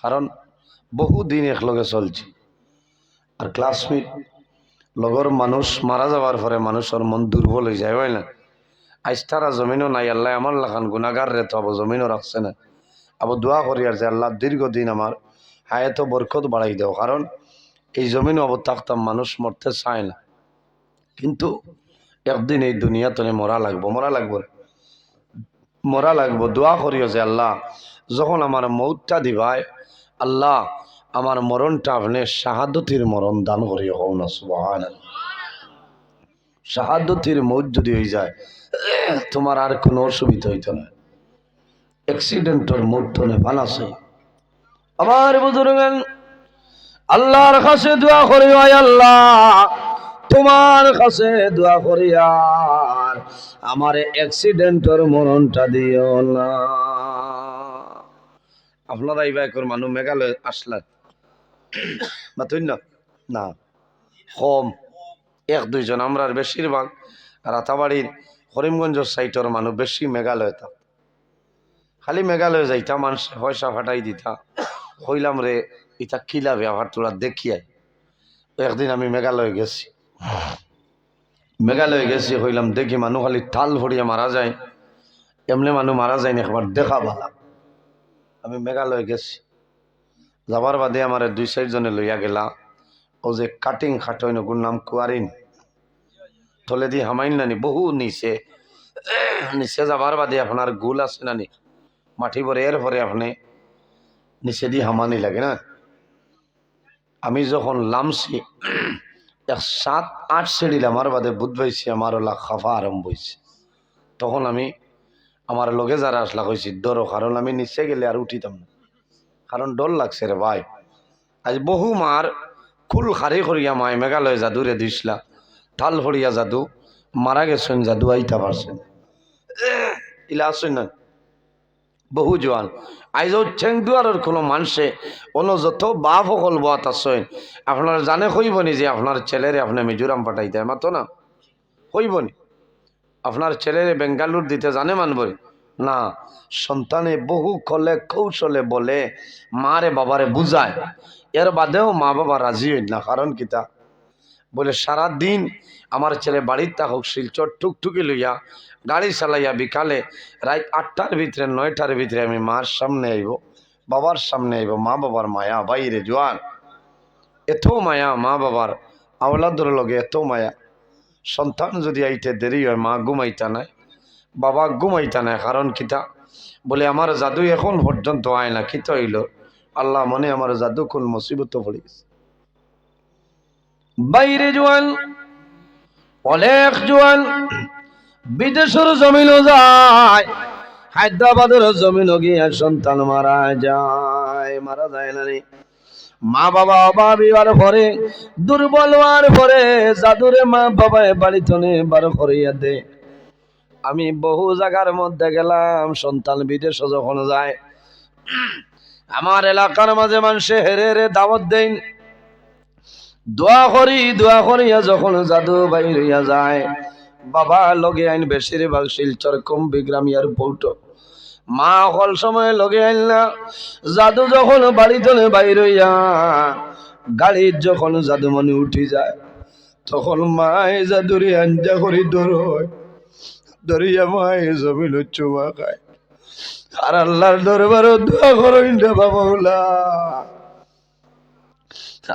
কারণ বহুদিন একলগে চলছি। আর ক্লাসমেট লগর মানুষ মারা যাওয়ার পরে মানুষের মন দুর্বল হয়ে যায়, হয় না? আইজ তারা জমিনও নাই, আল্লাহ আমার লাখান গুনাগার রে তো আবার জমিনও রাখছে না। আবার দোয়া করি আর যে আল্লাহ দীর্ঘদিন আমার হায়াত বরকত বাড়াই দেও, কারণ এই জমিনও আবার থাকতাম, মানুষ মরতে চায় না, কিন্তু একদিন এই দুনিয়াতে মরা লাগবো। দোয়া করিও যে আল্লাহ যখন আমার মৌতটা দিবায়, আল্লাহ আমার মরণটা আপনি শাহাদতির মরণ দান করিও, হও না সুবহানাল্লাহ। শাহাদতির মৌত যদি হয়ে যায় তোমার আর কোনো অসুবিধা হইতো না। অ্যাক্সিডেন্টের মৌত বানাছে আমার বুজুর্গান, আল্লাহর কাছে দোয়া করি, আয় আল্লাহ তোমার কাছে দোয়া করি আর আমার অ্যাক্সিডেন্টের মরণটা দিও না। আপনারা এই বাইকের মানুষ মেঘালয় আসলেন বা তুই না কম 1-2 জন, আমরা বেশিরভাগ রাতাবাড়ির করিমগঞ্জ সাইটের মানুষ বেশি মেঘালয় থাক। খালি মেঘালয় যাইতা মানুষ পয়সা ফাটাই দিতা, হইলাম রে ইটা কিলা ব্যাপার তোরা দেখিয়াই, একদিন আমি মেঘালয় গেছি, মেঘালয় গেছি হইলাম দেখি মানুষ খালি তাল ভরিয়া মারা যায়, এমনি মানুষ মারা যায় না একবার দেখা ভালা। আমি মেঘালয় গেছি, যাবার বাদে আমার 2-4 জনে লইয়া গেলা, ও যে কাটিং খাটইন ওগুর নাম কুয়ারিন, থলে দিয়ে হামাইন নানি বহু নিচে, নিচে যাবার বাদে আপনার গুল আছে নানি মাটি ভরে, এর পরে আপনি নিচে দিয়ে হামানি লাগে না। আমি যখন লামছি 7-8 সিঁড়ি আমার বাদে বুধ পাইছি আমার ওলা খাফা আরম্ভ হয়েছে। তখন আমি আমার লগে যারা আসলা কইছি ডরো, কারণ আমি নিচে গেলে আর উঠিতাম না, কারণ ডর লাগছে রে ভাই। আজ বহু মার কুল খারি করিয়া মায় মেঘালয় জাদুরে দিসলা, ঠাল ভরিয়া জাদু মারা গেছেন, জাদু আইতা পারছেন ইলা আসেন না বহু জোয়ান। আইজ ঠেং দুয়ারের কোনো মানুষে অন্য যত বাপ সকল বাত আসেন আপনার জানে কইবনি যে আপনার ছেলেরে আপনি মিজোরাম পাঠাইতে মাতো না, কইবনি আপনার ছেলেরে বেঙ্গালুর দিতে জানে মানবই না। সন্তানে বহু কলে কৌশলে বলে মারে বাবারে বুঝায়, এর বাদেও মা বাবা রাজি হইল না। কারণ কিতা বলে সারা দিন আমার ছেলে বাড়ির থাকুক শিলচর টুকটুকি লইয়া গাড়ি চালাইয়া বিকালে রাত 8টার ভিতরে 9টার ভিতরে আমি মার সামনে আইব, বাবার সামনে আইব। মা বাবার মায়া বাইরে জোয়ান, এত মায়া মা বাবার আওলাদর লগে, এত মায়া। সন্তান যদি আইতে দেরি হয় মা ঘুমাইতা নাই, বাবা ঘুমাইতা নাই। কারণ কিতা বলে আমার জাদু এখন পর্যন্ত আয় না। কিতা হইল আল্লাহ মনে আমার জাদু কোন মুসিবত পড়ে গেছে। বাইরে জোয়ান অনেক জোয়ান বিদেশের জমিনও যায়, হায়দ্রাবাদের জমিনও গিয়া সন্তান মারা যায়। মারা যায় না রে, মা বাবা অভাবিবার পরে দুর্বল হওয়ার পরে জাদুরে মা বাবায় বাড়িতনে বার করিয়া দে। আমি বহু জায়গার মধ্যে গেলাম, সন্তান বিদেশে যখন যায় আমার এলাকার মাঝে মানুষে হেরে হেরে দাওয়াত দেন, দোয়া করিয়া যখন জাদু বাইর হইয়া যায়, বাবা লগে আইন বেশিরভাগ শিলচর কুম্বিগ্রাম এয়ারপোর্ট, মা হল সময় লগে আইন না। জাদু যখন বাড়িতে বাইর হইয়া গাড়ির যখন জাদু মনে উঠি যায়, তখন মায় জাদুরি আঞ্জা করি ধরিয়া মায় জমিল চুমা খায়। আর আল্লাহর দরবারও দোয়া করেন রে বাবাউলা,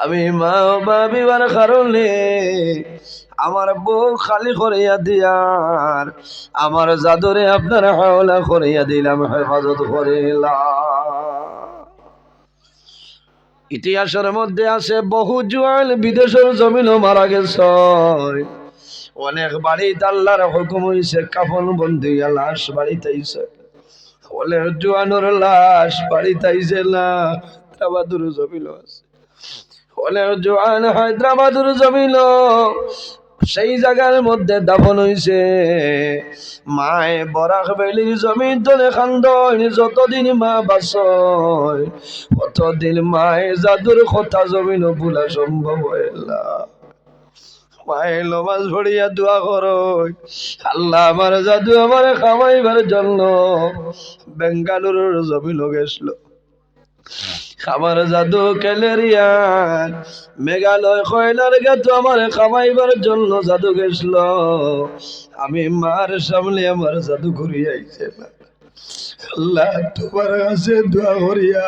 আমি মা ভাবিবার কারণে আমার বউ খালি করিয়া দিয়ার আমার জাদুরে আপনার হাওলা করিয়া দিলাম, হেফাজত করিলাম। ইতিহাসের মধ্যে আছে বহু জোয়ান বিদেশের জমিনও মারা গেছে। অনেক বাড়িতে আল্লাহর হুকুম হইছে কাফন বন্দি লাশ বাড়িতে আইছে, অনেক জোয়ানোর লাশ বাড়িতে আইছে না। হায়দ্রাবাদের জমিনও আছে, অনেক জোয়ান হায়দ্রাবাদের জমিনও সেই জায়গার মধ্যে দাফন হইছে। মায় বরাক বেলির জমিন তলে খান্দন, যতদিন মা বাঁচয় ততদিন মায় জাদুর কথা জমিন ভুলা সম্ভব হইলা। মায়ে নমাজ পড়িয়া দোয়া করো, আল্লাহ আমার জাদু আমার খাওয়াইবার জন্য বেঙ্গালুরুর জমিন গেছিল। আমার জাদু ক্যালেরিয়ান মেঘালয় কয়লার গেতো আমার খামাইবার জন্য জাদু গেছিল। আমি মার সামনে আমার জাদু ঘুরিয়ে আইছে না। আল্লাহ তোমার কাছে দোয়া করিয়া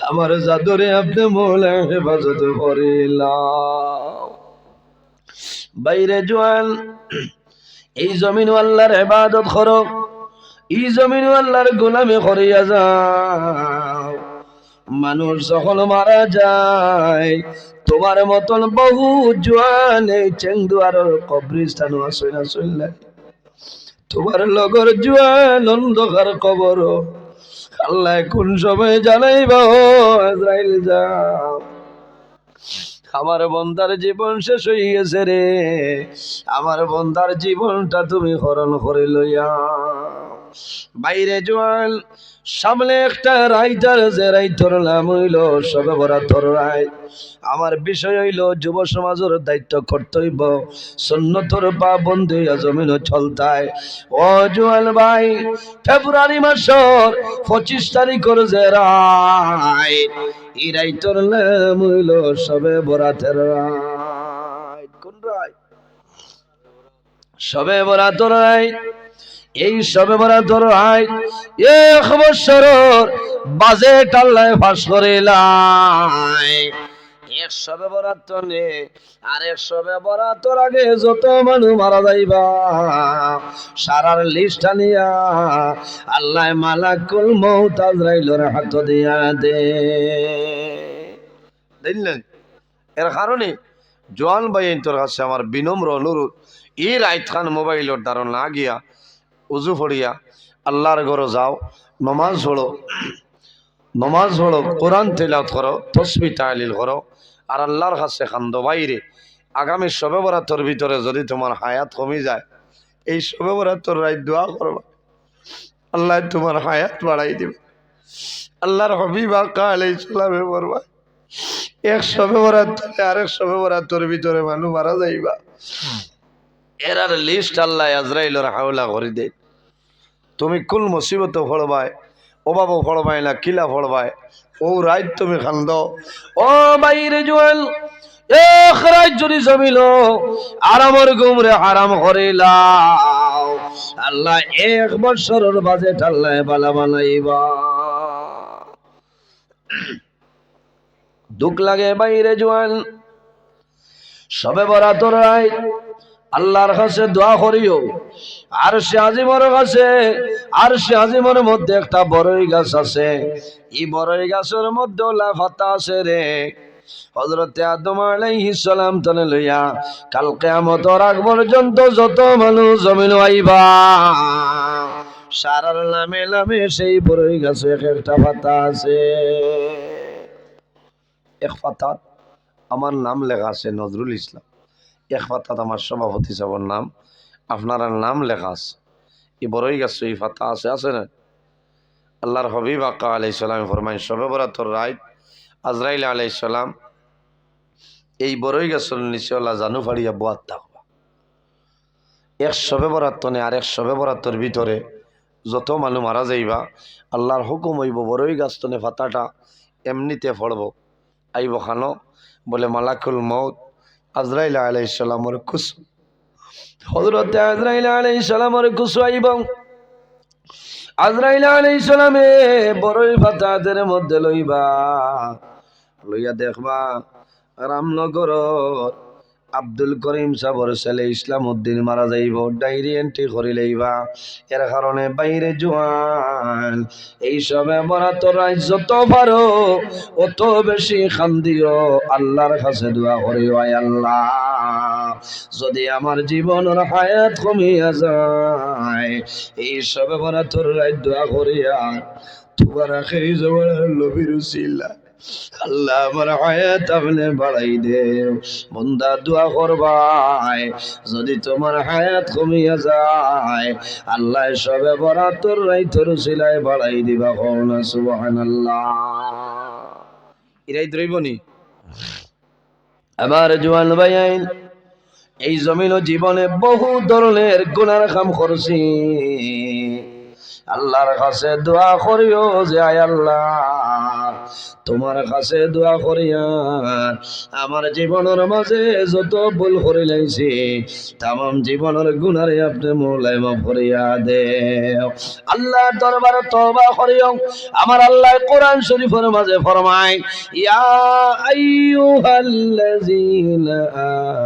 আমার জাদুরে আপনি মোলা হেফাজত করিলাম। বাইরে জোয়ান এই জমিন আল্লাহর ইবাদত করো, এই জমিন আল্লাহর গোলামি করিয়া যাও। মানুষ যখন মারা যায় তোমার মতন বহু জোয়ান এই চেংদুয়ারের কবরস্থানও আছে না চললে, তোমার লগর জোয়ান অন্ধকার কবর। আল্লাহ কোন সময় জানাইবা ইসরাইল যাও আমার বন্দার জীবন শেষ হয়ে গেছে রে, আমার বন্দার জীবনটা তুমি হরণ করে লইয়া। বাইরে জোয়ান সামনে একটা রাইটার, যে রাইটার নাম হইল সবে বরাতর রায়। আমার বিষয় হইল যুব সমাজের দায়িত্ব কর্তব্য সুন্নতর পাবন্দি জমিন চলতায়। ও জোয়ান ভাই, ফেব্রুয়ারি মাসের 25 তারিখের যে রায় এই রাইতর নাম হইল সবে বরাতের রাত। কোন রাত? সবে বরাতের রাত। এই সবে বরাতের রাত 1 বছরের বাজেট আল্লাহ ফাঁস করিলাই। 1 সবে বরাত নে আর 1 সবে বরাতের আগে যত মানুষ মারা যাইবা সারার লিস্ট আনিয়া আল্লাহ মালাকুল মউত আজরাইলের হাত দিয়া দে। দেখলেন? এর কারণে জোয়ান ভাই তোর কাছে আমার বিনম্র অনুরোধ, এই রাত খান মোবাইলের দ্বারা না গিয়া উজু পড়িয়া আল্লাহর ঘরে যাও, নমাজ পড়ো, কোরআন তেলাওয়াত করো, তসবিহ তাহলিল করো, আর আল্লাহর কাছে কান্দো। বাইরে আগামী শবে বরাতের ভিতরে যদি তোমার হায়াত কমে যায়, এই শবে বরাতের রাত দোয়া করবা, আল্লাহ তোমার হায়াত বাড়াই দিবে। আল্লাহর হাবিব আকা আলাইহিস সালামে বলবা, 1 শবে বরাত আর 1 শবে বরাতের ভিতরে মানুষ মারা যাইবা, এরার লিস্ট আল্লাহ আজরাইলের হাওলা করে দেয়। তুমি কুল মুসিবত ফড়বাই, অভাবও ফড়বাই না কিলা ফড়বাই, ও রাত তুমি খান্দ। ও বাইরে জোয়াল, এক রাত যদি জমিল আরামর গুমরে হারাম করিলাও, আল্লাহ 1 বছরের বাজেট আল্লাহ বালা বানাইবা। দুঃখ লাগে বাইরে জোয়াল, সবে বরাতের রাত আল্লাহর কাছে দোয়া করিও। আরশে আজিমের কাছে, আরশে আজিমের মধ্যে একটা বড়ই গাছ আছে, এই বড়ই গাছের মধ্যে ওলা পাতা আছে রে। হযরতে আদম আলাইহিস সালাম তনে লইয়া কাল কিয়ামতের আগ পর্যন্ত যত মানুষ জমিন আইবা সারার নামে নামে সেই বড়ই গাছে একটা পাতা আছে। এক পাতা আমার নাম লেখা আছে নজরুল ইসলাম, 1 পাতাত আমার সভাপতি সাহেবের নাম, আপনার নাম লেখা আছে। এই বড়ই গাছ এই পাতা আছে, আছে না? আল্লাহর হাবিব আকা আলাইহিস সালাম ফরমায়, শবে বরাতের রাত আজরাইল আলাইহিস সালাম এই বড়ই গাছের নিচে আল্লাহ জানু ফাড়িয়া বোয়াত থাকবা। 1 শবে বরাত তনে আর 1 শবে বরাতের ভিতরে যত মানুষ মারা যাইবা আল্লাহর হুকুম হইব বড়ই গাছ তনে পাতাটা এমনিতে ফড়ব, আইব খানো বলে মালাকুল মউত আজরাইল আলাইহিস সালামের কুসু, হযরতে আজরাইল আলাইহিস সালামের কুসু আইব। আজরাইল আলাইহিস সালামে বড়ই পাতাদের মধ্যে লইবা, লইয়া দেখবা রামনগর আব্দুল করিম সাবর ছেলে ইসলাম উদ্দিন মারা যাইব, ডায়েরি এন্ট্রি করে লইবা। এর কারণে বাইরে জোয়ান এই সবে বরাতের রাত যত পারো অত বেশি খান্দিও, আল্লাহর কাছে দোয়া করিও, আয় আল্লাহ যদি আমার জীবনের হায়াত কমিয়া যায় এই সবে বরাতের রাত দোয়া করিয়া তোমার আখেরি জমানার নবীর উসিলা আল্লাহ আমার হায়াত আপনি বাড়াই দেও। বন্দা দোয়া করবাই যদি তোমার হায়াত কমিয়া যায় আল্লাহ সবে বরাতের রাতের উসিলায় বাড়াই দিবা, কওনা সুবহানাল্লাহ। ইরাই দ্রইবনি আমার জওয়ান ভাইয়াইন, এই জমিন ও জীবনে বহু ধরনের গুনার কাম করছি, আল্লাহর কাছে দোয়া করিও যে আয় আল্লাহ তোমার কাছে দোয়া করিয়া আমার জীবনের মাঝে যত ভুল করে লাইছি তাম জীবনের গুনারে আপনি মোলাই মাফ করিয়া দেও। আল্লাহর দরবারে তওবা করিও। আমার আল্লাহ কোরআন শরীফের মাঝে ফরমায়, ইয়া আইয়ুহাল্লাযীনা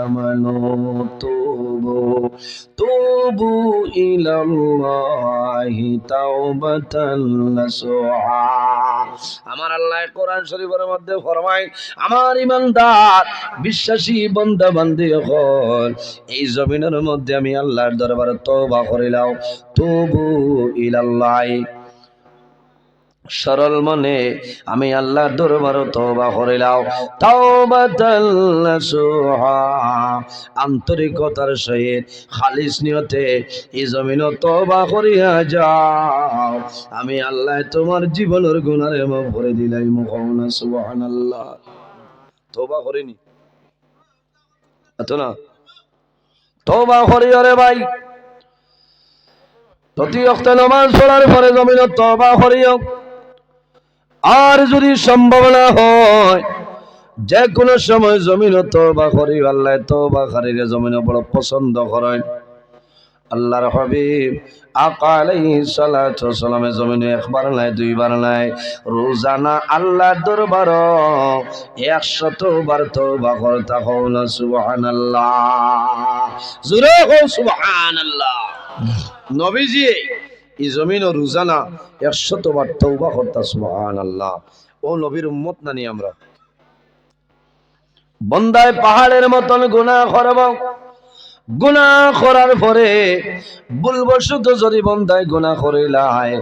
আমানু তুবু ইলাল্লাহি তাওবাতান নাসুহা। আমার আল্লাহ কোরআন শরীফের মধ্যে ফরমায়, আমার ইমানদার বিশ্বাসী বান্দা বান্দি হল এই জমিনের মধ্যে আমি আল্লাহর দরবারে তওবা করিলাম। তুবু ইলাল্লাহি, সরল মনে আমি আল্লাহর দরবারে তওবা করিলাম। তাওবাতান নাসুহা, আন্তরিকতার সহিত খালিস নিয়তে এই জমিনে তওবা করিয়া যাও, আমি আল্লাহ তোমার জীবনের গুনারে মাফ করে দিলাই। মুখাউনা সুবহানাল্লাহ। তওবা করিনি এত না, তওবা করিও রে ভাই। প্রতি ওয়াক্তে নামাজ পড়ার পরে জমিনে তওবা করিও। আর যদি সম্ভব না হয় যে কোনো সময় জমিন তওবা করি, আল্লাহ তওবাকারীর জমিন বড় পছন্দ করেন। আল্লাহর হাবিব আকা আলাইহিস সালাতু ওয়াস সালামের জমিনে একবার নাই দুইবার নাই, রোজানা আল্লাহর দরবার 100 বার তওবা করতে হল। সুবহানাল্লাহ, জোরে হোক সুবহানাল্লাহ। নবীজি এই জমিন রোজানা 100 বার তওবা করতে, সুবহানাল্লাহ। ও নবীর উম্মত নানি আমরা, বন্দায় পাহাড়ের মতন গুনাহ করব, গুনাহ করার পরে ভুলবশত যদি বন্দায় গুনাহ করিলাই,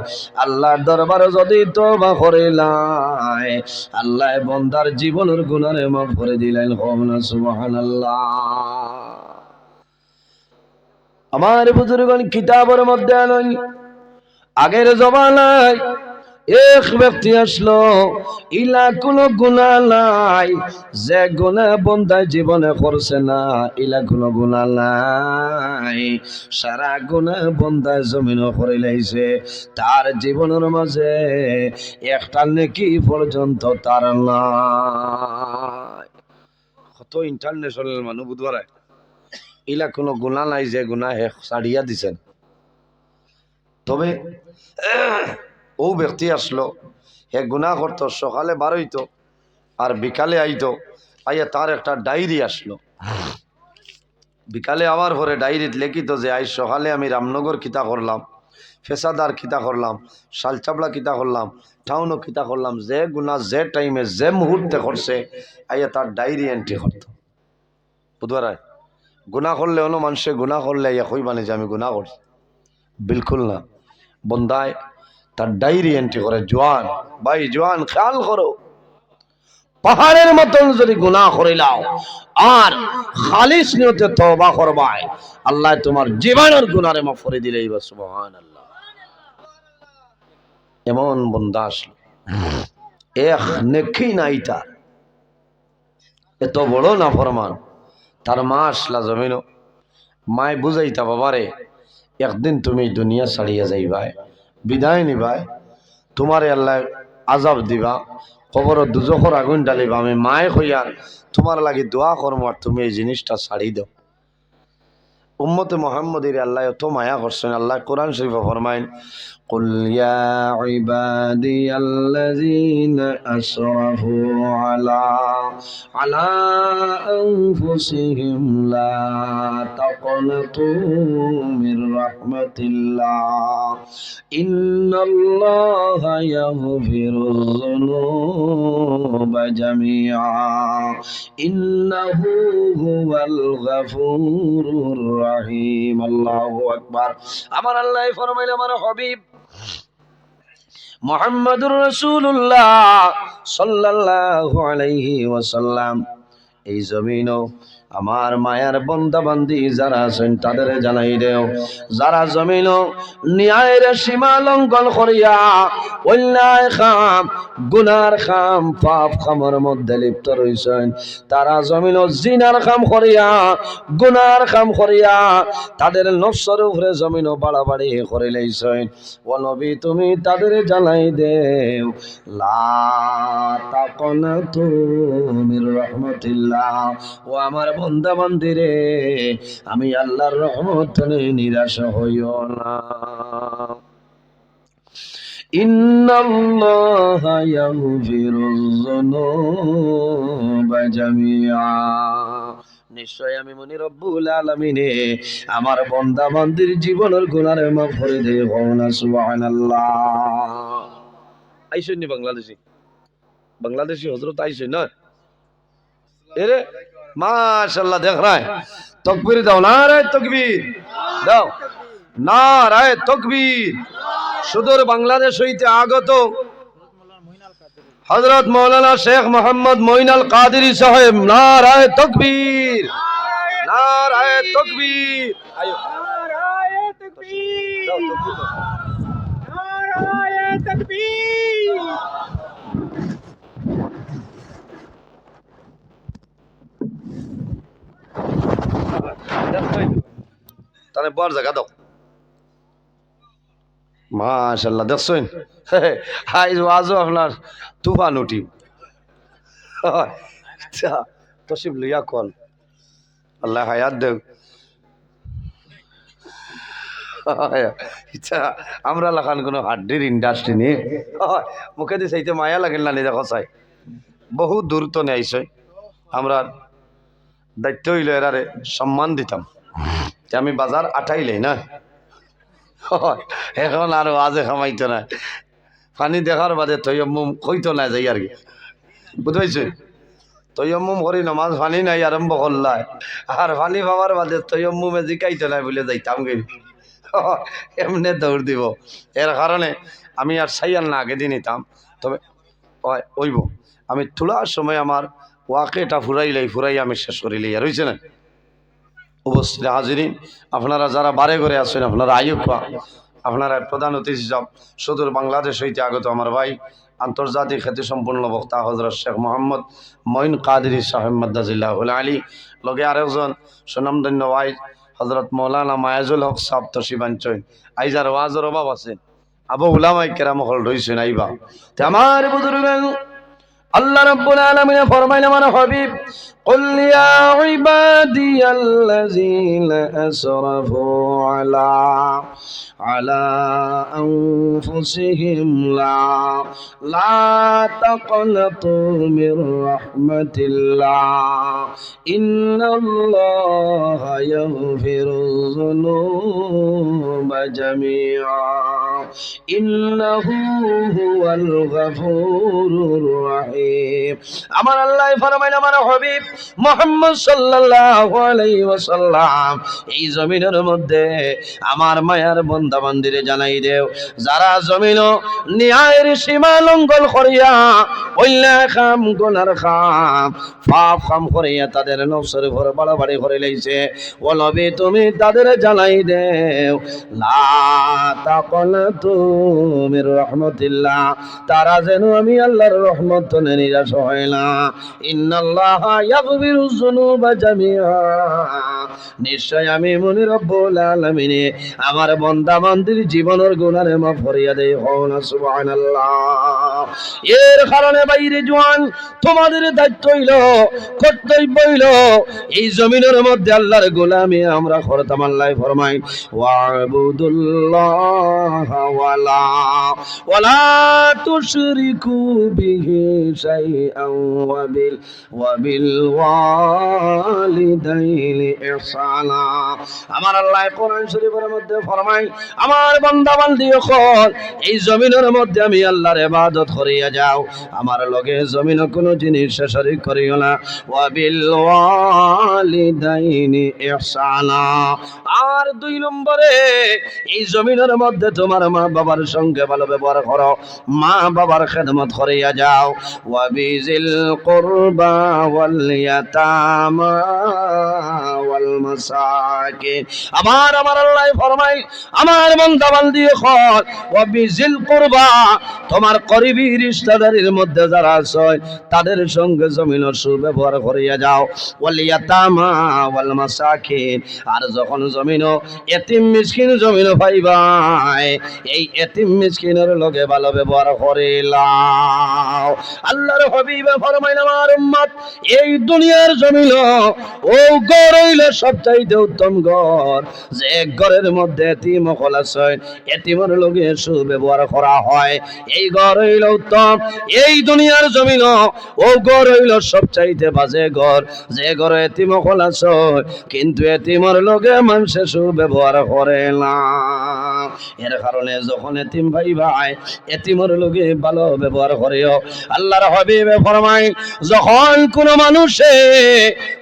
আল্লাহর দরবারে যদি তওবা করিলাই, আল্লাহ বন্দার জীবনের গুনাহে মাফ করে দিলেন। সুবহানাল্লাহ। আমার বুজুর্গণ কিতাবের মধ্যে আনেন, আগের জমানায় এক ব্যক্তি আসলো, ইলা কোনো গুনাহ নাই, যে গুনাহ বন্দায় জীবনে করছে না, ইলা কোনো গুনাহ নাই, সারা গুনাহ বন্দায় জমিনে করে লাইছে, তার জীবনের মাঝে একটা নেকি পর্যন্ত তার নাই। কত ইন্টারন্যাশনাল মানুষ বুধবার, ইলা কোনো গুনাহ নাই যে গুনাহ ছাড়িয়া দিছেন। তবে ও ব্যক্তি আসলো, হে গুনাহ করতো, সকালে বার হইতো আর বিকালে আইতো, আইয়া তার একটা ডায়েরি আসলো। বিকালে আবার পরে ডায়েরিত লিখিত যে আজ সকালে আমি রামনগর কিতা করলাম, ফেসাদার কিতা করলাম, শালচাবড়া কিতা করলাম, টাউনও কিতা করলাম, যে গুনাহ যে টাইমে যে মুহূর্তে করছে, আইয়া তার ডায়েরি এন্ট্রি করতো। বুধবার গুনাহ করলে অন্য মানুষে গুনাহ করলে আইয়া কইবানি যে আমি গুনাহ করছি, বিলকুল না। বন্দায় তার ডায়েরি এন্ট্রি করে। জওয়ান ভাই, জওয়ান খেয়াল করো, পাহাড়ের মতন যদি গুনাহ করিলাও আর খালিস নিয়তে তওবা করবাই, আল্লাহ তোমার জীবনের গুনাহে মাফ করে দিলেই। সুবহানাল্লাহ। এমন বন্দা আসলো, এক নেকি নাই তার, এত বড় নাফরমান। তার মা আসলা জমিন, মায় বুঝাইতা, বাবারে একদিন তুমি দুনিয়া ছাড়িয়া যাইবাই, বিদায় নিবাই, তোমারে আল্লাহ আজাব দিবা, কবর দুজখর আগুন ডালিবা, আমি মায়ে হইয়ার তোমার লাগি দোয়া করবো আর তুমি এই জিনিসটা ছাড়ি দাও। উম্মতে মুহাম্মদের আল্লাহ এত মায়া করছেন। আল্লাহ কোরআন শরীফে ফরমাইন, কুল ইয়া ইবাদিয়াল্লাযীনা আসরাফু আলা আনফুসিহিম লা তাকনাতু মির রাহমাতিল্লাহ ইন্নাল্লাহা ইয়াগফিরুয যুনুবা জামিআ ইন্নাহু হুয়াল গাফুরুর রাহিম। আল্লাহু আকবার। আমার আল্লাহ ফরমাইল, আমার হাবিব মুহাম্মাদুর রাসূলুল্লাহ সাল্লাল্লাহু আলাইহি ওয়াসাল্লাম এই জমিনও আমার মায়ার বন্দা বান্দি যারা আছেন তাদের জানাই দেও, যারা জমিন ন্যায়ের সীমা লঙ্ঘন করিয়া অন্যায় খাম, গুনার খাম, পাপ খামের মধ্যে লিপ্ত রয়েছেন, তারা জমিন জিনার খাম করিয়া, গুনার খাম করিয়া তাদের নফসের উপরে জমিন বাড়াবাড়ি করে লাইছেন। ও নবী, তুমি তাদের জানাই দেও, লা তাকনাতু মির রাহমাতিল্লাহ, ও আমার বান্দা বান্দিরে, আমি আল্লাহর রহমত থেকে নিরাশ হইও না। ইন্নাল্লাহা ইয়াগফিরুয যুনুবা জামিআ, নিশ্চয় আমি মনি রব্বুল আলামিনে আমার বান্দা বান্দির জীবনের গুনাহ মাফ করে দেব না। সুবহানাল্লাহ। আইছেন নি বাংলাদেশি, বাংলাদেশি হযরত আইছেন না? এরে মাশাআল্লাহ, দেখ রায় তাকবীর দাও, নারে তাকবীর দাও, নারে তাকবীর। সুদূর বাংলাদেশ হইতে আগত হযরত মাওলানা শেখ মোহাম্মদ মঈন আল কাদেরী সাহেব, নারে তাকবীর, নারে তাকবীর। আয়ো নারে তাকবীর, দাও তাকবীর, নারে তাকবীর। তাহলে বড় জায়গা দাও। মাশাআল্লাহ দেখছেন আজ ওয়াজও আপনার তুফান উঠি আচ্ছা তসিব লইয়া কল আল্লাহ হায়াত দেব ইচ্ছা আমরা লাখান কোনো হাড্ডির ইন্ডাস্ট্রি নেই মুখে দিয়ে চাইতে মায়া লাগেন না দেখো চাই বহু দূর তো নেই আমরা দায়িত্ব হইল এরারে সম্মান দিতাম যে আমি বাজার আটাইলেই না এখন আর আজে খামাইতো না পানি দেখার বাদে তৈয়ম্মুম কইতো না যাই আর কি বুঝাইছে তৈয়ম্মুম করি নমাজ পানি নাই আরম্ভ করলাই আর পানি পাওয়ার বাদে তৈয়ম্মুমে জিকাইতো না বলে যাইতাম গেলি এমনি দৌড় দিব এর কারণে আমি আর সাইয়াল না আগে দিয়ে নিতাম তবে ওইব আমি তোলার সময় আমার ওয়াকেটা ফুরাই আমি শেষ করিলি আর হয়েছে না উপস্থিত হাজিরিন আপনারা যারা বারে করে আছেন আপনারা আয়ুকা আপনারা প্রধান অতিথি সুদূর বাংলাদেশ হইতে আগত আমার ভাই আন্তর্জাতিক খ্যাতি সম্পূর্ণ বক্তা হজরত শেখ মোহাম্মদ মঈন কাদেরী সাহেব মাদ্দাজিল্লাহ আলী লগে আরেকজন সুনামধন্য ভাই হজরত মৌলানা মায়াজুল হক সাহেব তশিবাঞ্চন আইজার ওয়াজের অভাব আছে আবু উলামায়ে কেরাম হল রইছেন আইবা তে আমার বুজুর্গ আল্লাহ রাব্বুল আলামিন ফরমাইলেন আমার হাবিব قل يا عبادي الذين أسرفوا على أنفسهم لا تقنطوا من رحمة الله إن الله يغفر الذنوب جميعا إنه هو الغفور الرحيم আমার আল্লাহ ফরমাইলেন আমার হাবিব মুহাম্মদ সাল্লাল্লাহু আলাইহি ওয়াসাল্লাম এই জমিনের মধ্যে আমার মায়ার বান্দা বান্দিরে জানাই দেও যারা জমিন ন্যায়ের সীমা লঙ্ঘন করিয়া অন্যায় কাম গুনার কাম পাপ কাম করিয়া তাদের নফসের উপর বাড়াবাড়ি করে লইছে ও নবী তুমি তাদের জানাই দেও লা তাকনাতু মির রাহমাতিল্লাহ তারা যেন আমি আল্লাহর রহমত থেকে নিরাশ হয় না ইন্নাল্লাহা ইয়াগফিরুয যুনুবা জামিআ নিশ্চয় আমি মনি রব্বুল আলামিন আমার বান্দা বান্দির জীবনের গুনাহ মাফ করিয়া দেই হওনা সুবহানাল্লাহ এর কারণে বাইরে জওয়ান তোমাদের দায়িত্ব হইল কর্তব্য হইল এই জমিনের মধ্যে আল্লাহর গোলামি আমরা করতাম আল্লাহ ফরমায় ওয়াবুদুল্লাহ ওয়ালা তুশরিকু বিহি শাইআন ওয়াবিল ওয়ালিদাইনি ইহসানা আমার আল্লাহ কোরআন শরীফের মধ্যে ফরমায় আমার বান্দা বান্দি হল এই জমিনের মধ্যে আমি আল্লাহর ইবাদত করিয়া যাও আমার লগে জমিন কোনো জিনিস শরীক করিও না ওয়াবিল ওয়ালিদাইনি ইহসানা আর দুই নম্বরে এই জমিনের মধ্যে তোমার মা বাবার সঙ্গে ভালো ব্যবহার করো মা বাবার খেদমত করিয়া যাও ওয়াবিজিল কুরবা ওয়াল ইয়াতামা ওয়াল মাসাকিন আমার আল্লাহ ফরমায় আমার বান্দা বান্দি হল ওয়াবিজিল কুরবা তোমার করিবি রিশতেদারের মধ্যে যারা আছে তাদের সঙ্গে জমিনের সুব্যবহার করিয়া যাও ওয়াল ইয়াতামা ওয়াল মাসাকিন আর যখন জমিন এতিম মিসকিন জমিন পাইবাই এই এতিম মিসকিনের লগে ভালো ব্যবহার করিলাও আল্লাহর হাবিব ফরমাইলেন আমার উম্মত এই দুনিয়ার জমিন ও ঘর হইল সবচাইতে উত্তম ঘর যে ঘরের মধ্যে এতিম হল আছে এতিমের লগে সুব্যবহার করা হয় এই ঘর হইল উত্তম এই দুনিয়ার জমিন ও ঘর হইল সবচাইতে বাজে ঘর যে ঘরে এতিম হল আছে কিন্তু এতিমের লগে মানুষে সুব্যবহার করে না এর কারণে যখন এতিম ভাই ভাই এতিমের লগে ভালো ব্যবহার করিও আল্লাহর হাবিব ফরমায় যখন কোন মানুষে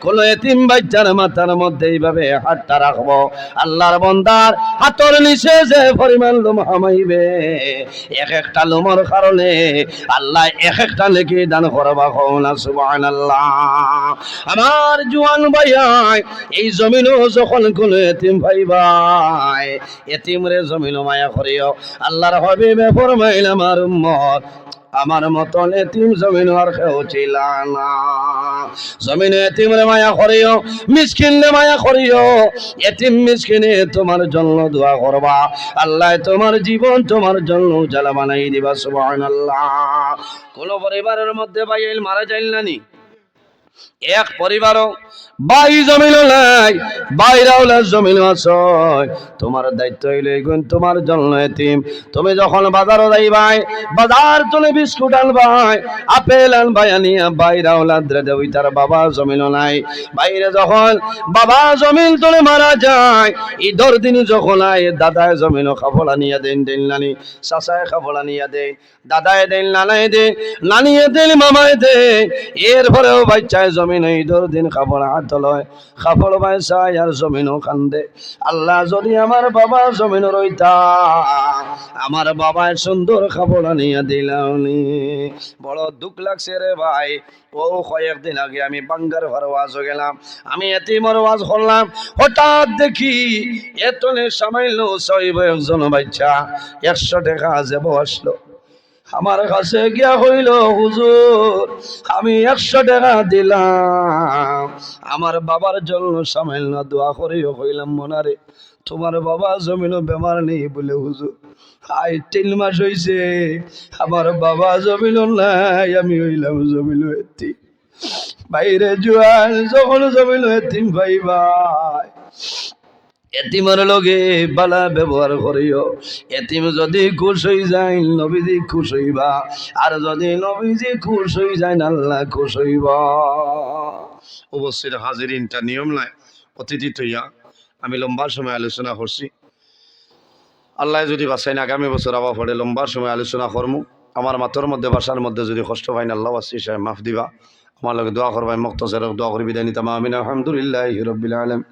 কোন এতিম বাচ্চার মাথার মধ্যে এইভাবে হাতটা রাখবো আল্লাহর বান্দার হাতের নিচে যে পরিমাণ লোম হামাইবে এক একটা লোমের কারণে আল্লাহ এক একটা নেকি দান করবা না সুবহানাল্লাহ আমার জওয়ান ভাই এই জমিনও যখন কোন এতিম ভাই ভাই এতিমরে জমিন মায়া করিও আল্লাহর হাবিব ফরমাইলেন আমার উম্মত আমার মতন এতিম জমিন আর কেউ ছিল না। জমিনে এতিমরে মায়া করিও, মিসকিনে মায়া করিও। এতিম মিসকিনে তোমার জন্য দোয়া করবা, আল্লাহ তোমার জীবন তোমার জন্য উজালা বানাই দিবা। সুবহানাল্লাহ। কোন পরিবারের মধ্যে ভাইয়ের মারা যাইল না নি? এক পরিবারও বাই জমিল নাই, বাইরাওলা জমিল আছে। তোমার দায়িত্ব হইল এগুন তোমার জন্য এতিম। তুমি যখন বাজারও যাইবাই, বাজার চলে বিস্কুট আনবাই, আপেল আনবাই, আনিয়া বাইরাওলা দেবই তার বাবা জমিল নাই। বাইরে যখন বাবা জমিন তোলে মারা যায়, ঈদর দিন যখন আয় দাদায় জমিন খাবল আনিয়া দেন, দেন নানি চাচায় খাবল আনিয়া দেন, দাদায় দেন, নানায় দেন, নানিয়ে দেন, মামায় দেন। এরপরেও বাচ্চায় জমিন ঈদর দিন খাবল হাত লয়, খাবল বাচ্চায় আর জমিনও কান্দে। আল্লাহ যদি আমার বাবা জমিন রইতা, আমার বাবায় সুন্দর খাবল আনিয়া দিলাম। বড় দুঃখ লাগছে রে ভাই। ও কয়েকদিন আগে আমি বাঙ্গার ঘর ওয়াজ গেলাম, আমি এতিমর ওয়াজ করলাম। হঠাৎ দেখি এতনে সামাইল সইব একজন বাচ্চা 100 টাকা যাব আসলো আমার কাছে গিয়া হইল, হুজুর আমি 100 টাকা দিলাম আমার বাবার জন্য, সামাইল না দোয়া করিও। হইলাম মনারে তোমার বাবা জমিনও বেমার নেই বলে হুজুর, 3 মাস হইছে আমার বাবা জমিল নাই, আমি হইলাম জমিল এতিম। বাইরে জোয়ান যখন জমিল এতিম ভাই ভাই, এতিমের লগে বালা ব্যবহার করিও। এতিম যদি খুশ হয়ে যায় নবীজি খুশ হইবা, আর যদি নবীজি খুশ হয়ে যায় আল্লাহ খুশ হইবা। অবশ্যই হাজিরিনটা নিয়ম নাই, অতিথি তৈয়া আমি লম্বা সময় আলোচনা করছি। আল্লাহ যদি বাঁচাইন আগামী বছর আবার পড়ে লম্বা সময় আলোচনা করমু। আমার মাতর মধ্যে বাসার মধ্যে যদি কষ্ট পাইন আল্লাহ বাসি সাহেব মাফ দিবা। আমার লগে দোয়া করবাই, মুক্তসর দোয়া করি বিদায় নিতাম। আমিন। আলহামদুলিল্লাহি রাব্বিল আলামিন।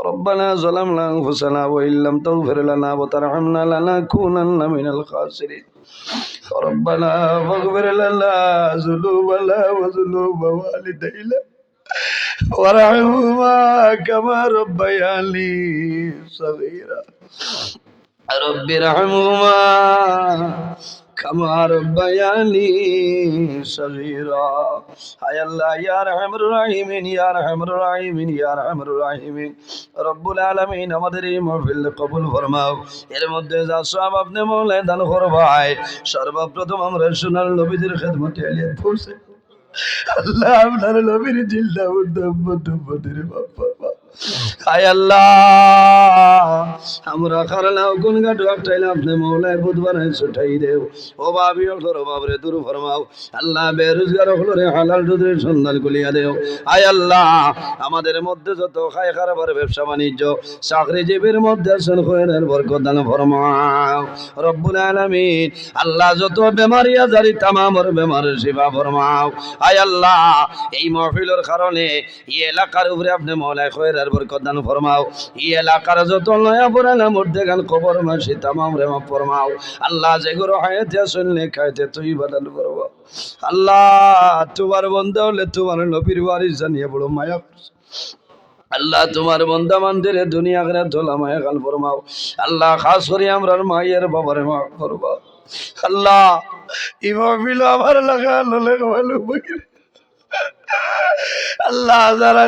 ربنا ظلمنا أنفسنا وإن لم تغفر لنا وترحمنا لنكونن من الخاسرين. ربنا فاغفر لنا ذنوبنا وذنوب والدينا وارحمهما كما ربياني صغيرا. رب ارحمهما كما ربياني صغيرا. হায় আল্লাহ ইয়া আরহামুর রাহিমিন, ইয়া আরহামুর রাহিমিন, ইয়া আরহামুর রাহিমিন। রব্বুল আলামিন আমাদের এই মাহফিল কবুল ফরমাও। এর মধ্যে যা সওয়াব আপনি মওলা দান করবাই। সর্বপ্রথম আমরা সোনার নবীদের খিদমতে আলিয়া পৌঁছে আল্লাহ আপনার নবীর জিলদা উদ্দম্মতের বাবা। হায় আল্লাহ আমরা খারালাও কোন গাট একটাইলে আপনি মওলায় বুধবার ছুটাই দেও। ও ভাবি ওর বাবরে দূর ফরমাও। আল্লাহ বেরোজগার হলরে হালাল রুদের সন্ধান কুলিয়া দেও। হায় আল্লাহ আমাদের মধ্যে যত খায় খারাপের ব্যবসা বাণিজ্য চাকরিজীবীর মধ্যে আছেন খয়রের বরকত দান ফরমাও রব্বুল আলামিন। আল্লাহ যত বেমারি আজারি তামামর বেমারের শিফা ফরমাও। হায় আল্লাহ এই মাহফিলের কারণে এই এলাকার উপরে আপনি মওলায় খয়রের বরকত দান ফরমাও। এই এলাকার যত নয়া পুরানা মধ্যে গান কবর মাসি তামাম রে মাফ ফরমাও। আল্লাহ যেগুলো হায়াতে শুনলে খাইতে তুই বাদাল করবো। আল্লাহ তোমার বন্ধা হলে তোমার নবীর ওয়ারিস জানিয়ে বড় মায়া। আল্লাহ তোমার বন্ধা মানদের দুনিয়া করে ধোলা মায়া গান ফরমাও। আল্লাহ খাস করে আমরা মায়ের বাবারে মাফ করবো। আল্লাহ ইমামিল আমার লাগা ললে ভালো আল্লাহ যারা